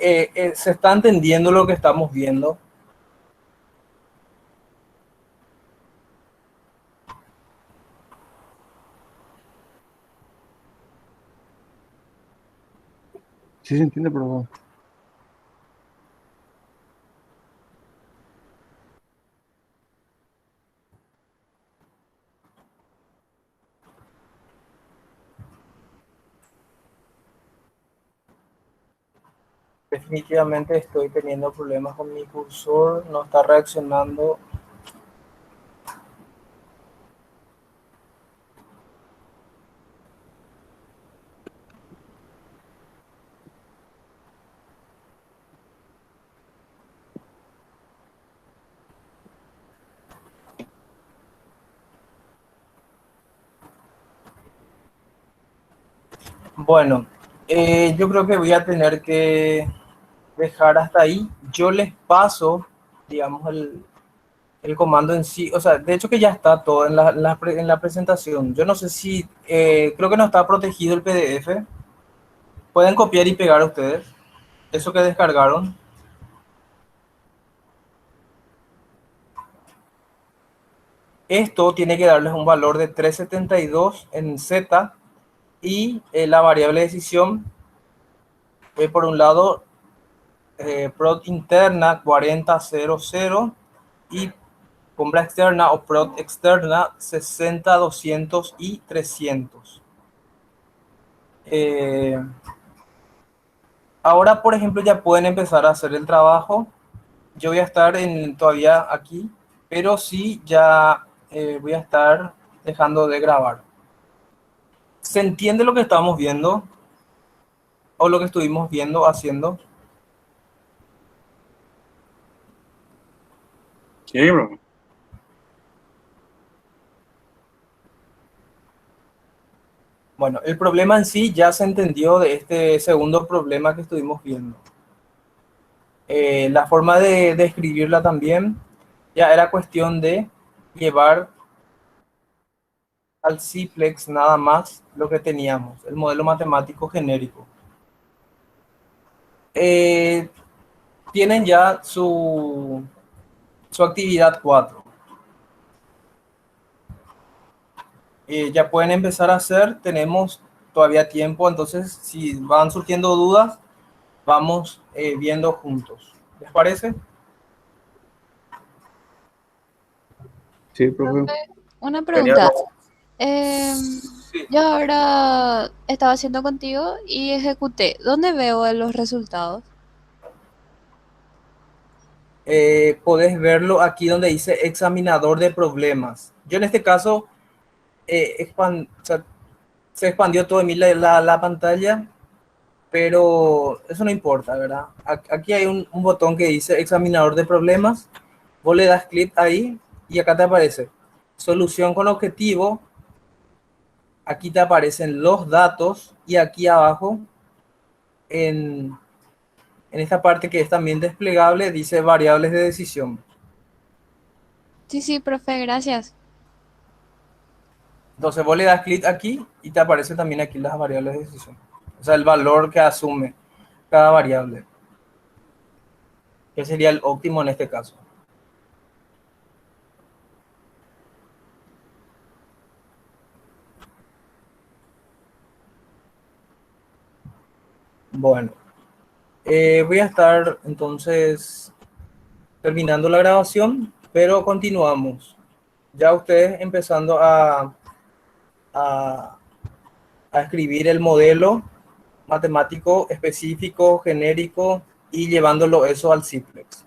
¿se está entendiendo lo que estamos viendo? Sí se entiende, pero Definitivamente estoy teniendo problemas con mi cursor, no está reaccionando. Bueno, yo creo que voy a tener que dejar hasta ahí. Yo les paso, digamos, el comando en sí. O sea, de hecho que ya está todo en la presentación. Yo no sé si, creo que no está protegido el PDF. Pueden copiar y pegar ustedes eso que descargaron. Esto tiene que darles un valor de 372 en Z y la variable de decisión, por un lado, prod interna 4000 y Compra externa o prod externa 60, 200 y 300. Ahora, por ejemplo, ya pueden empezar a hacer el trabajo. Yo voy a estar todavía aquí, pero sí ya voy a estar dejando de grabar. ¿Se entiende lo que estamos viendo? ¿O lo que estuvimos viendo, haciendo? Sí, bro. Bueno, el problema en sí ya se entendió de este segundo problema que estuvimos viendo. La forma de escribirla también ya era cuestión de llevar al simplex nada más lo que teníamos, el modelo matemático genérico. Tienen ya su actividad 4. Ya pueden empezar a hacer, tenemos todavía tiempo, entonces si van surgiendo dudas, vamos viendo juntos. ¿Les parece? Sí, profe. Profe, una Genial. pregunta. Em, Sí. yo ahora estaba haciendo contigo y ejecuté. ¿Dónde veo los resultados? Podés verlo aquí donde dice examinador de problemas. Yo en este caso o sea, se expandió todo en mí la pantalla, pero eso no importa, ¿verdad? Aquí hay un botón que dice examinador de problemas. Vos le das clic ahí y acá te aparece solución con objetivo. Aquí te aparecen los datos y aquí abajo en esta parte que es también desplegable dice variables de decisión. Sí, sí, profe, gracias. Entonces vos le das clic aquí y te aparece también aquí las variables de decisión. O sea, el valor que asume cada variable. Que sería el óptimo en este caso. Bueno, voy a estar entonces terminando la grabación, pero continuamos. Ya ustedes empezando a escribir el modelo matemático específico, genérico y llevándolo eso al simplex.